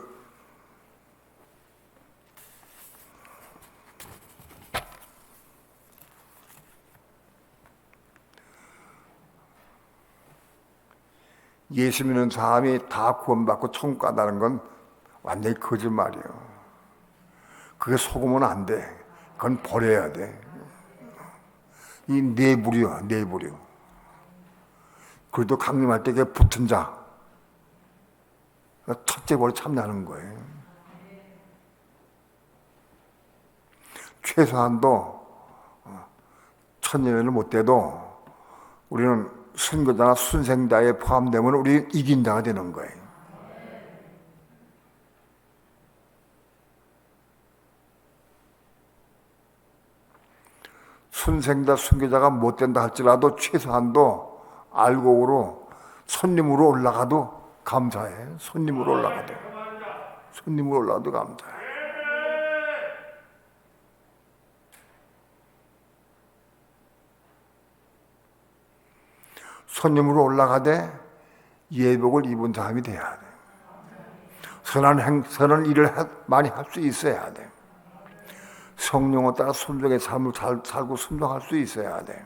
예수 믿는 사람이 다 구원받고 천국 간다는 건 완전히 거짓말이에요. 그게 속으면 안 돼. 그건 버려야 돼. 이 내부려, 내부려. 그래도 강림할 때 그게 붙은 자. 첫째 벌에 참여하는 거예요. 최소한도 천년을 못 돼도 우리는 선교자나 순생자에 포함되면 우리 이긴 자가 되는 거예요. 순생자, 순교자가 못 된다 할지라도 최소한도 알곡으로 손님으로 올라가도 감사해. 손님으로 올라가도. 손님으로 올라가도 감사해. 손님으로 올라가되 예복을 입은 사람이 돼야 돼. 선한 일을 많이 할 수 있어야 돼. 성령에 따라 순종의 삶을 잘 살고 순종할 수 있어야 돼.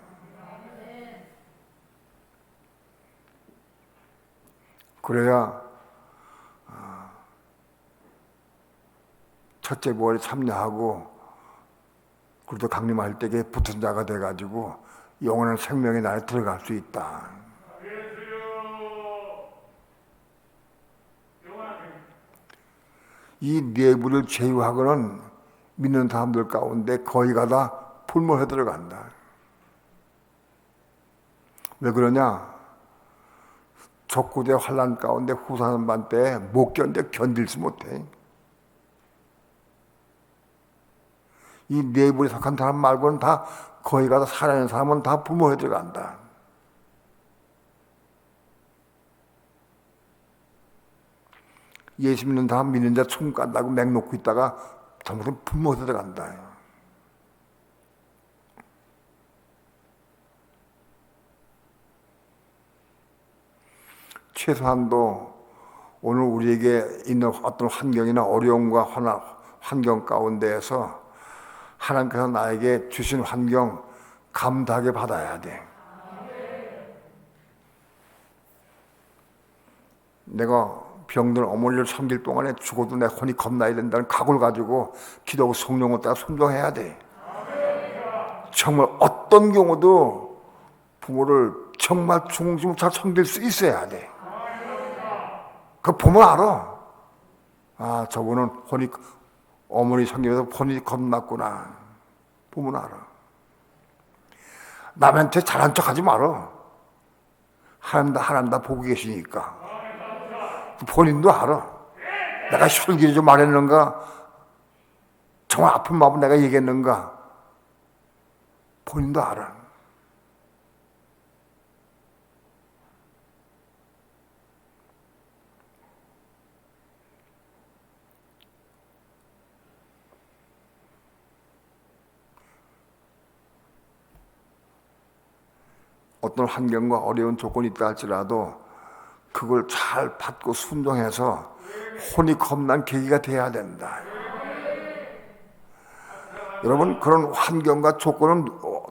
그래야 첫째 부활에 참여하고 그래도 강림할 때에 붙은 자가 돼가지고 영원한 생명의 날에 들어갈 수 있다. 이 내부를 제휴하고는 믿는 사람들 가운데 거의가 다 불모해 들어간다. 왜 그러냐? 적구대 환란 가운데 후사선반 때 못 견딜지 못해. 이 내부에 속한 사람 말고는 다 거의가 다 살아있는 사람은 다 불모해 들어간다. 예수 믿는 사람 믿는 자 천국 간다고 맹 놓고 있다가 잘못하면 불모해 들어간다. 최소한도 오늘 우리에게 있는 어떤 환경이나 어려움과 환경 가운데에서 하나님께서 나에게 주신 환경 감사하게 받아야 돼. 내가 병든 어머니를 섬길 동안에 죽어도 내 혼이 겁나야 된다는 각오를 가지고 기도하고 성령을 따라 순종해야 돼. 정말 어떤 경우도 부모를 정말 중심으로 잘 섬길 수 있어야 돼. 그 보면 알아. 아, 저분은 혼이 어머니 섬기면서 혼이 겁났구나. 보면 알아. 남한테 잘한 척하지 말아. 하나님 다 보고 계시니까. 본인도 알아. 내가 혈기를 좀 말했는가? 정말 아픈 마음을 내가 얘기했는가? 본인도 알아. 어떤 환경과 어려운 조건이 있다 할지라도 그걸 잘 받고 순종해서 혼이 겁난 계기가 돼야 된다. 여러분, 그런 환경과 조건은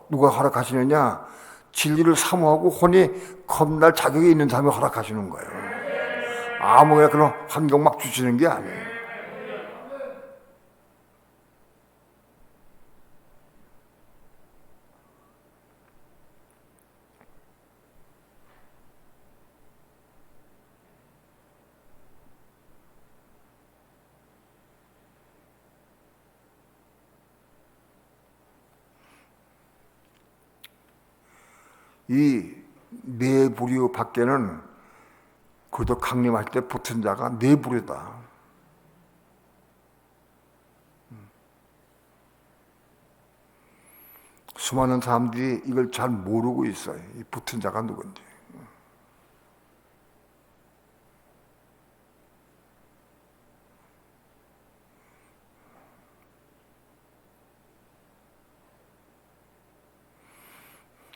누가 허락하시느냐? 진리를 사모하고 혼이 겁날 자격이 있는 사람이 허락하시는 거예요. 아무나 그런 환경 막 주시는 게 아니에요. 이 네 부류 밖에는 그도 강림할 때 붙은 자가 네 부류다. 수많은 사람들이 이걸 잘 모르고 있어요. 이 붙은 자가 누군지.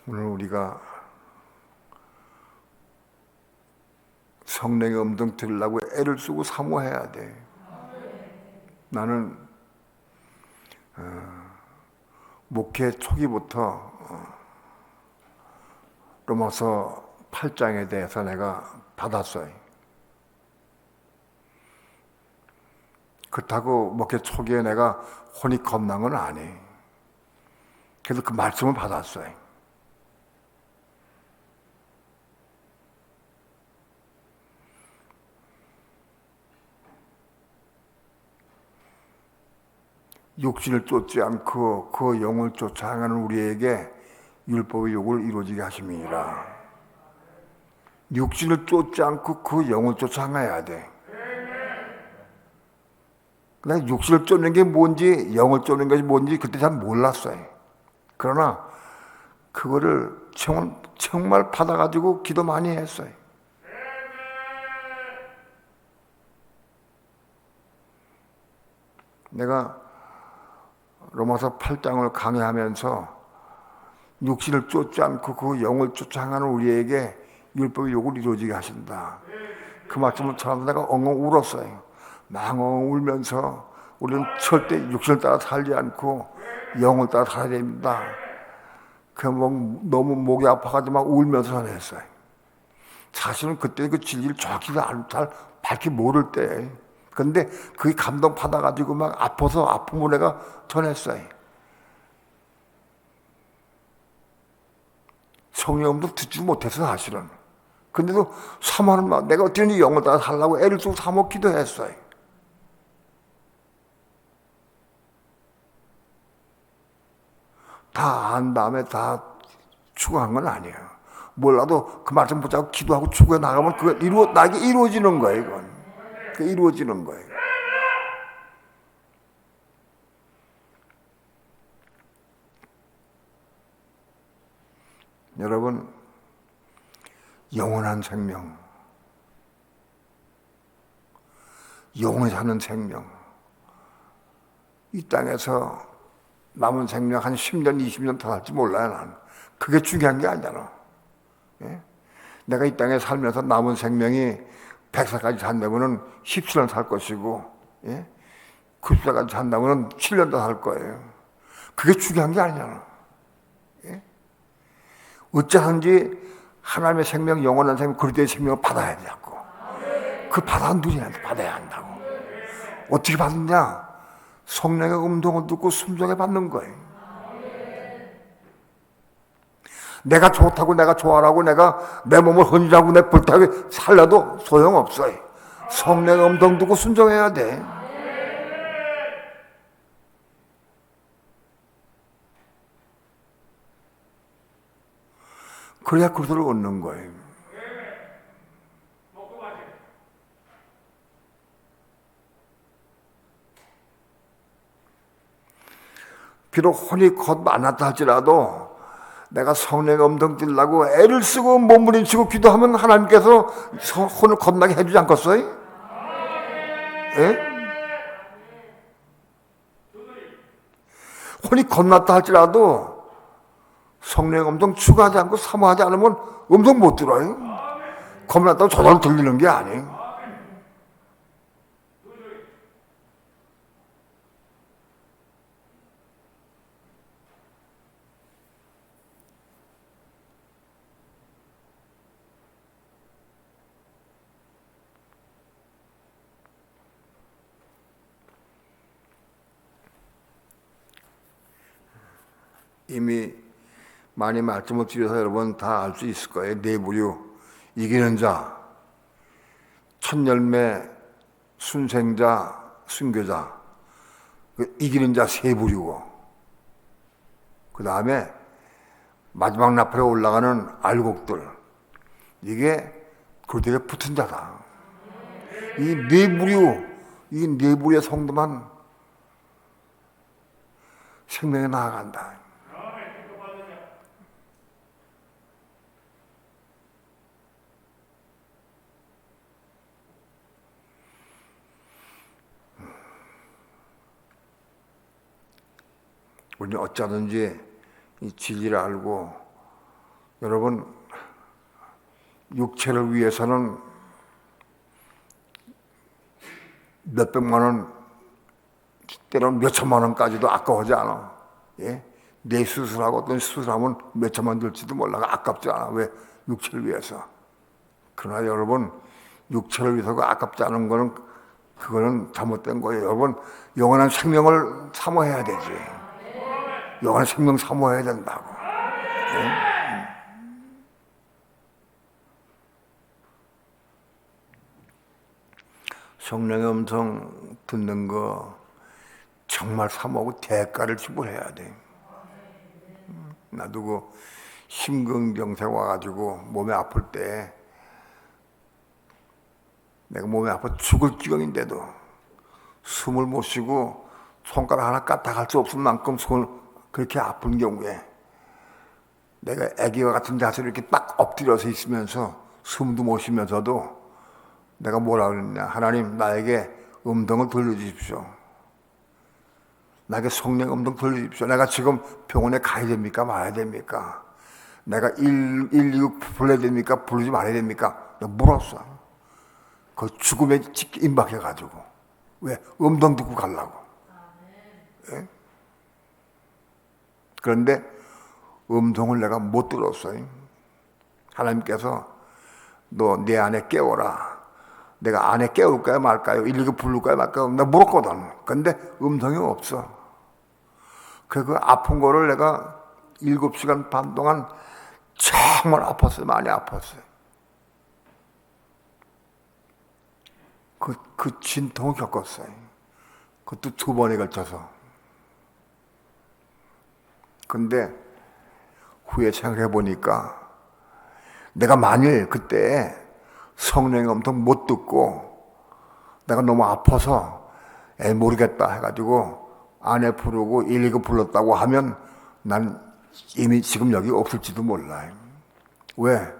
오늘 우리가 성령의 음성 들으려고 애를 쓰고 사모해야 돼. 나는 목회 초기부터 로마서 8장에 대해서 내가 받았어요. 그렇다고 목회 초기에 내가 혼이 겁난 건 아니에요. 그래서 그 말씀을 받았어요. 육신을 쫓지 않고 그 영을 쫓아 행하는 우리에게 율법의 욕을 이루어지게 하심이니라. 육신을 쫓지 않고 그 영을 쫓아 행해야 돼. 내가 육신을 쫓는 게 뭔지 영을 쫓는 것이 뭔지 그때 잘 몰랐어요. 그러나 그거를 정말 받아가지고 기도 많이 했어요. 내가 로마서 8장을 강의하면서 육신을 쫓지 않고 그 영을 쫓아 행하는 우리에게 율법의 욕을 이루어지게 하신다. 그 말씀을 전하면서 내가 엉엉 울었어요. 막 엉엉 울면서 우리는 절대 육신을 따라 살지 않고 영을 따라 살아야 됩니다. 너무 목이 아파가지고 막 울면서 전했어요. 사실은 그때 그 진리를 정확히 잘 밝히 모를 때. 그런데 그게 감동 받아가지고 막 아파서 아픔을 내가 전했어요. 성령도 듣지 못해서 사실은. 근데도 사모하는 마음, 내가 어떻게 영을 따라 살라고 애를 쓰고 사모 기도했어요. 다 안 다음에 다 추구한 건 아니에요. 몰라도 그 말씀 붙잡고 기도하고 추구해 나가면 나에게 이루어지는 거예요, 이건. 그 이루어지는 거예요. 여러분, 영원한 생명, 영원히 사는 생명, 이 땅에서 남은 생명 한 10년, 20년 더 살지 몰라요, 나는. 그게 중요한 게 아니잖아. 예? 내가 이 땅에 살면서 남은 생명이 100살까지 산다면 17년 살 것이고, 예? 90살까지 산다면 7년 더 살 거예요. 그게 중요한 게 아니잖아. 예? 어찌하든지 하나님의 생명, 영원한 생명, 그리스도의 생명을 받아야 되고, 그 받아야 한다고. 어떻게 받느냐? 성령의 음성을 듣고 순종해 받는 거예요. 내가 좋다고, 내가 좋아라고, 내가 내 몸을 헌신하고 내 불타게 살려도 소용없어요. 성령의 음성 듣고 순종해야 돼. 그래야 그리스도를 얻는 거예요. 비록 혼이 곧 만났다 할지라도 내가 성령의 음성 들라고 애를 쓰고 몸부림치고 기도하면 하나님께서 혼을 겁나게 해주지 않겠어요? 예? 혼이 겁났다 할지라도 성령의 음성 추구하지 않고 사모하지 않으면 음성 못 들어요. 겁났다고 저절로 들리는 게 아니에요. 이미 많이 말씀을 드려서 여러분 다 알 수 있을 거예요. 네 부류, 이기는 자, 첫 열매, 순생자, 순교자, 이기는 자 세 부류고, 그 다음에 마지막 나팔에 올라가는 알곡들, 이게 그들에 붙은 자다. 이 네 부류의 성도만 생명에 나아간다. 우리는 어쩌든지 이 진리를 알고, 여러분, 육체를 위해서는 몇백만 원, 때로는 몇천만 원까지도 아까워하지 않아. 예? 내 수술하고 어떤 수술하면 몇천만 들지도 몰라. 아깝지 않아. 왜? 육체를 위해서. 그러나 여러분, 육체를 위해서가 아깝지 않은 거는 그거는 잘못된 거예요. 여러분, 영원한 생명을 사모해야 되지. 영원한 생명 사모해야 된다고. 네? 성령의 음성 듣는 거 정말 사모하고 대가를 지불해야 돼. 나도 그 심근경색 와가지고 몸이 아플 때 내가 몸이 아파 죽을 지경인데도 숨을 못 쉬고 손가락 하나 까딱할 수 없을 만큼 손을 그렇게 아픈 경우에 내가 아기와 같은 자세로 이렇게 딱 엎드려서 있으면서 숨도 못 쉬면서도 내가 뭐라 그랬냐. 하나님, 나에게 음성을 들려주십시오. 나에게 성령 음성 들려주십시오. 내가 지금 병원에 가야 됩니까? 말아야 됩니까? 내가 119 불러야 됩니까? 부르지 말아야 됩니까? 내가 물었어. 그 죽음에 임박해가지고. 왜? 음성 듣고 가려고. 예? 그런데 음성을 내가 못 들었어요. 하나님께서 너 내 안에 깨워라. 내가 안에 깨울까요 말까요? 119 부를까요 말까요? 내가 물었거든. 근데 음성이 없어. 그 아픈 거를 내가 7시간 반 동안 정말 아팠어요. 많이 아팠어요. 그 진통을 겪었어요. 그것도 2번에 걸쳐서. 근데 후에 생각해 보니까 내가 만일 그때 성령의 음성 못 듣고 내가 너무 아파서 모르겠다 해가지고 아내 부르고 119 불렀다고 하면 난 이미 지금 여기 없을지도 몰라요. 왜?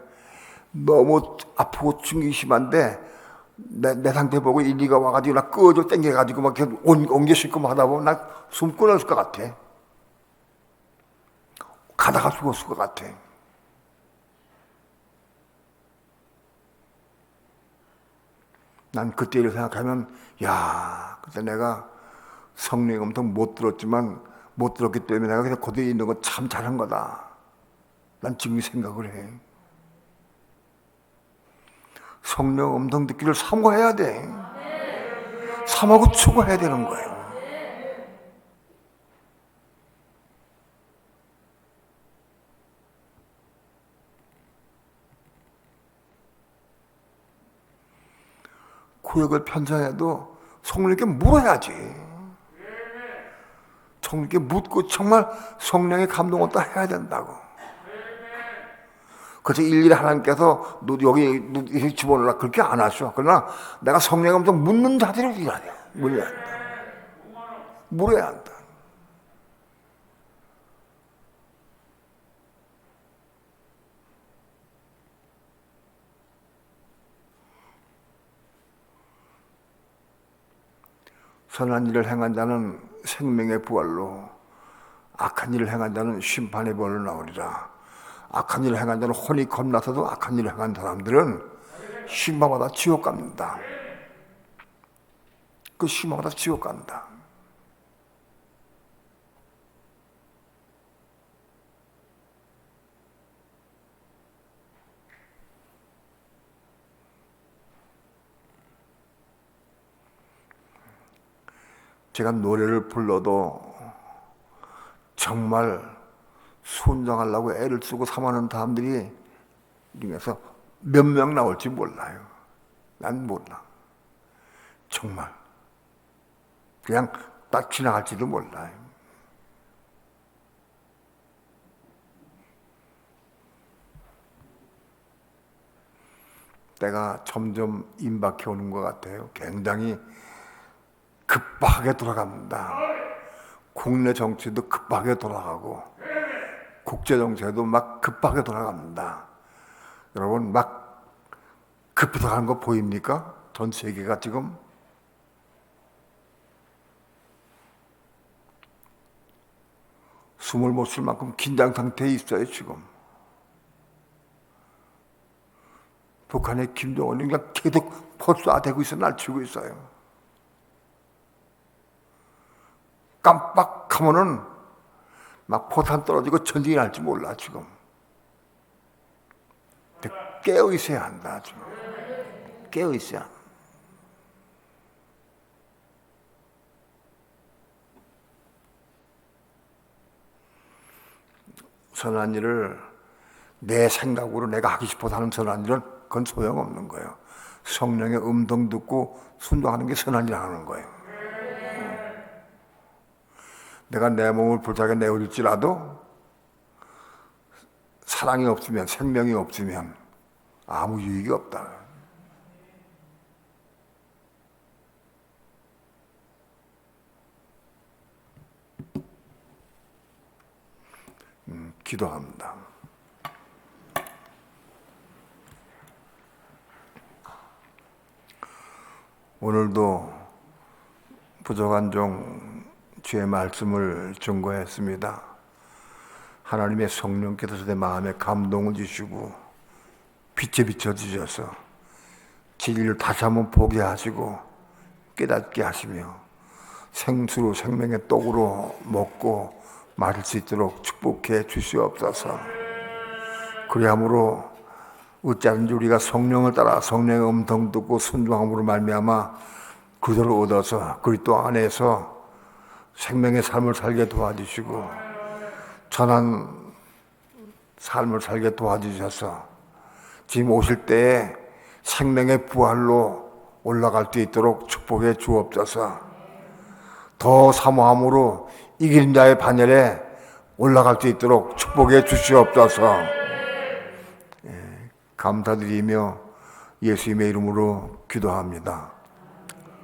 너무 아프고 충격이 심한데 내 상태 보고 119가 와가지고 나 끄져 땡겨가지고 막 옮겨 싣고 하다 보면 나 숨 끊었을 것 같아. 가다가 죽었을 것 같아. 난 그때를 생각하면 야, 그때 내가 성령의 음성 못 들었지만 못 들었기 때문에 내가 그냥 거기에 있는 거 참 잘한 거다. 난 지금 생각을 해. 성령 음성 듣기를 사모해야 돼. 사모하고 추구해야 되는 거예요. 구역을 편찬해도 성령께 물어야지. 성령께 묻고 정말 성령의 감동을 또 해야 된다고. 그래서 일일이 하나님께서 너 여기 집어넣으라 그렇게 안 하셔. 그러나 내가 성령의 감동 묻는 자들을 일해야 돼. 물어야 한다. 물어야 한다. 선한 일을 행한 자는 생명의 부활로, 악한 일을 행한 자는 심판의 벌로 나오리라. 악한 일을 행한 자는 혼이 겁나서도 악한 일을 행한 사람들은 심판받아 지옥 갑니다. 그 심판받아 지옥 간다. 제가 노래를 불러도 정말 순종하려고 애를 쓰고 삼하는 사람들이 중에서 몇 명 나올지 몰라요. 난 몰라. 정말. 그냥 딱 지나갈지도 몰라요. 때가 점점 임박해 오는 것 같아요. 굉장히 급하게 돌아갑니다. 국내 정치도 급하게 돌아가고 국제 정세도 막 급하게 돌아갑니다. 여러분 막 급히 돌아가는 거 보입니까? 전 세계가 지금 숨을 못 쉴 만큼 긴장 상태에 있어요. 지금 북한의 김정은이 그냥 계속 폭사되고 있어. 날치고 있어요. 깜빡하면은 막 포탄 떨어지고 전쟁이 날지 몰라 지금. 깨어 있어야 한다. 아주. 깨어 있어야 한다. 선한 일을 내 생각으로 내가 하기 싶어서 하는 선한 일은 그건 소용없는 거예요. 성령의 음성 듣고 순종하는 게 선한 일 하는 거예요. 내가 내 몸을 불타게 내어줄지라도 사랑이 없으면, 생명이 없으면 아무 유익이 없다. 기도합니다. 오늘도 부족한 종 주의 말씀을 증거했습니다. 하나님의 성령께서 내 마음에 감동을 주시고 빛에 비춰주셔서 진리를 다시 한번 보게 하시고 깨닫게 하시며 생수로 생명의 떡으로 먹고 마실 수 있도록 축복해 주시옵소서. 그리함으로 어찌하든지 우리가 성령을 따라 성령의 음성 듣고 순종함으로 말미암아 그들을 얻어서 그리스도 안에서 생명의 삶을 살게 도와주시고 전한 삶을 살게 도와주셔서 지금 오실 때에 생명의 부활로 올라갈 수 있도록 축복해 주옵소서. 더 사모함으로 이기는 자의 반열에 올라갈 수 있도록 축복해 주시옵소서. 감사드리며 예수님의 이름으로 기도합니다.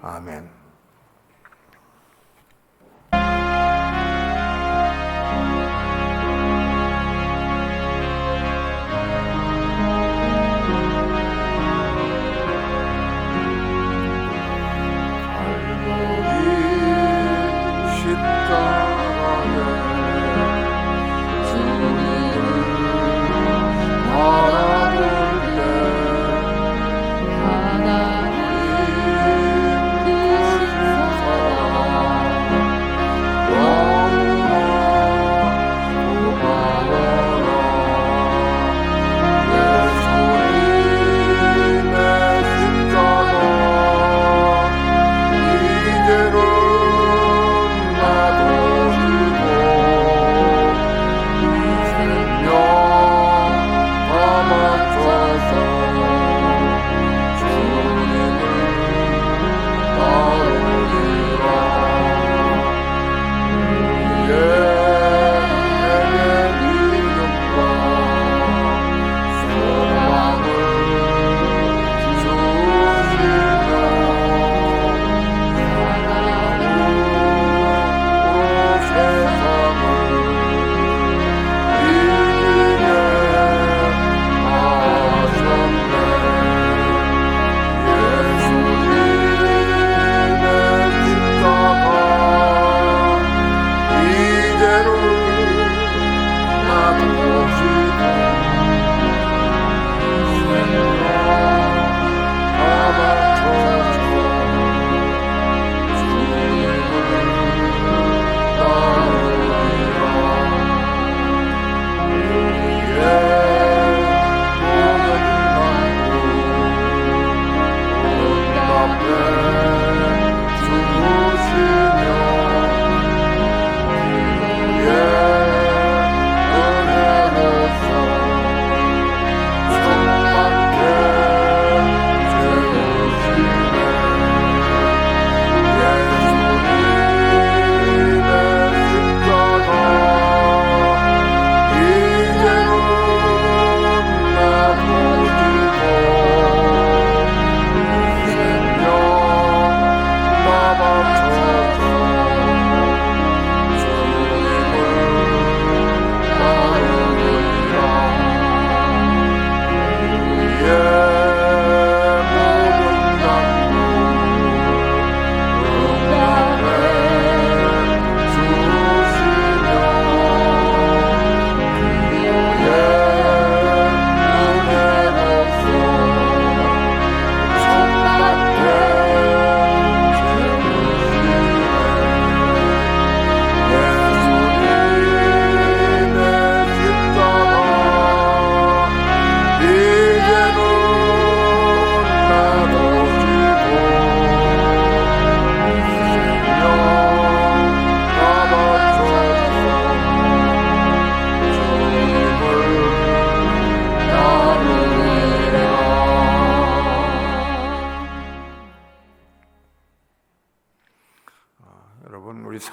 아멘. 그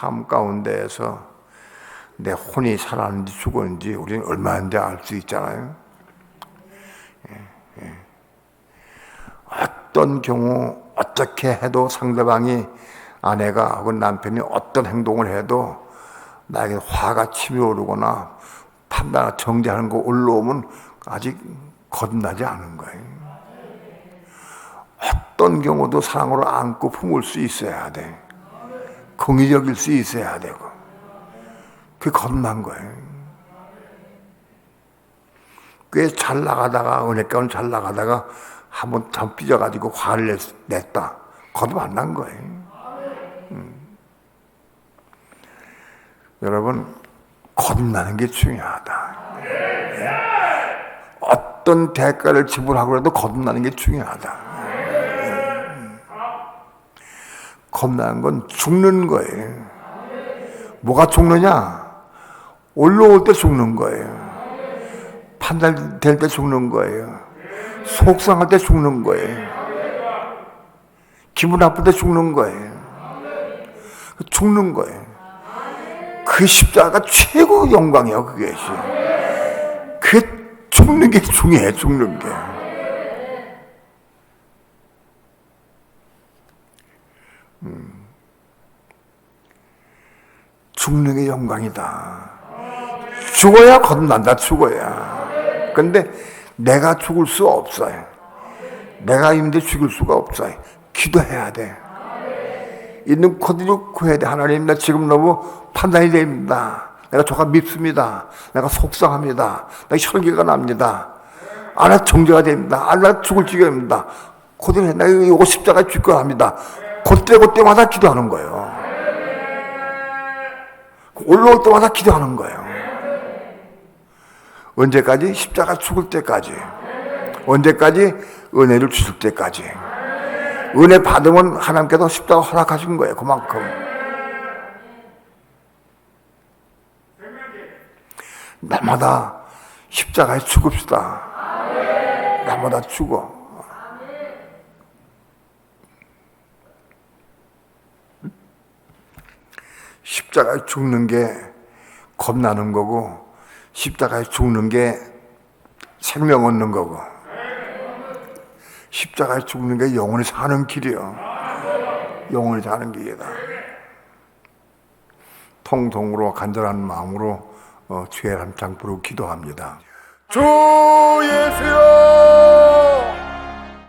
삶 가운데에서 내 혼이 살았는지 죽었는지 우리는 얼마인지 알 수 있잖아요. 어떤 경우 어떻게 해도 상대방이 아내가 혹은 남편이 어떤 행동을 해도 나에게 화가 치밀어오르거나 판단 정죄하는 거 올라오면 아직 거듭나지 않은 거예요. 어떤 경우도 사랑으로 안고 품을 수 있어야 돼. 긍의적일 수 있어야 되고. 그게 거듭난 거예요. 꽤 잘 나가다가 은혜 가운데 잘 나가다가 한번 참 삐져가지고 화를 냈다. 거듭 안 난 거예요. 여러분, 거듭나는 게 중요하다. 어떤 대가를 지불하고라도 거듭나는 게 중요하다. 겁나는 건 죽는 거예요. 뭐가 죽느냐? 올라올 때 죽는 거예요. 판단될 때 죽는 거예요. 속상할 때 죽는 거예요. 기분 나쁠 때 죽는 거예요. 죽는 거예요. 그 십자가가 최고 영광이에요. 그게 죽는 게 중요해. 죽는 게. 죽는 게 영광이다. 죽어야 거듭난다. 죽어야. 근데 내가 죽을 수 없어요. 내가 있는데 죽을 수가 없어요. 기도해야 돼. 있는 그대로 구해야 돼. 하나님, 나 지금 너무 판단이 됩니다. 내가 조금 밉습니다. 내가 속상합니다. 내가 혈기가 납니다. 나 정죄가 됩니다. 나 죽을 지경입니다. 그대로 내가 이거 십자가에 죽게 합니다. 그때마다 기도하는 거예요. 올라올 때마다 기도하는 거예요. 언제까지? 십자가 죽을 때까지. 언제까지? 은혜를 주실 때까지. 은혜 받으면 하나님께서 십자가 허락하신 거예요. 그만큼. 날마다 십자가에 죽읍시다. 날마다 죽어. 십자가에 죽는 게 겁나는 거고, 십자가에 죽는 게 생명 얻는 거고, 십자가에 죽는 게 영원히 사는 길이요. 영원히 사는 길이다. 통통으로 간절한 마음으로 주의 한창 부르고 기도합니다. 주 예수여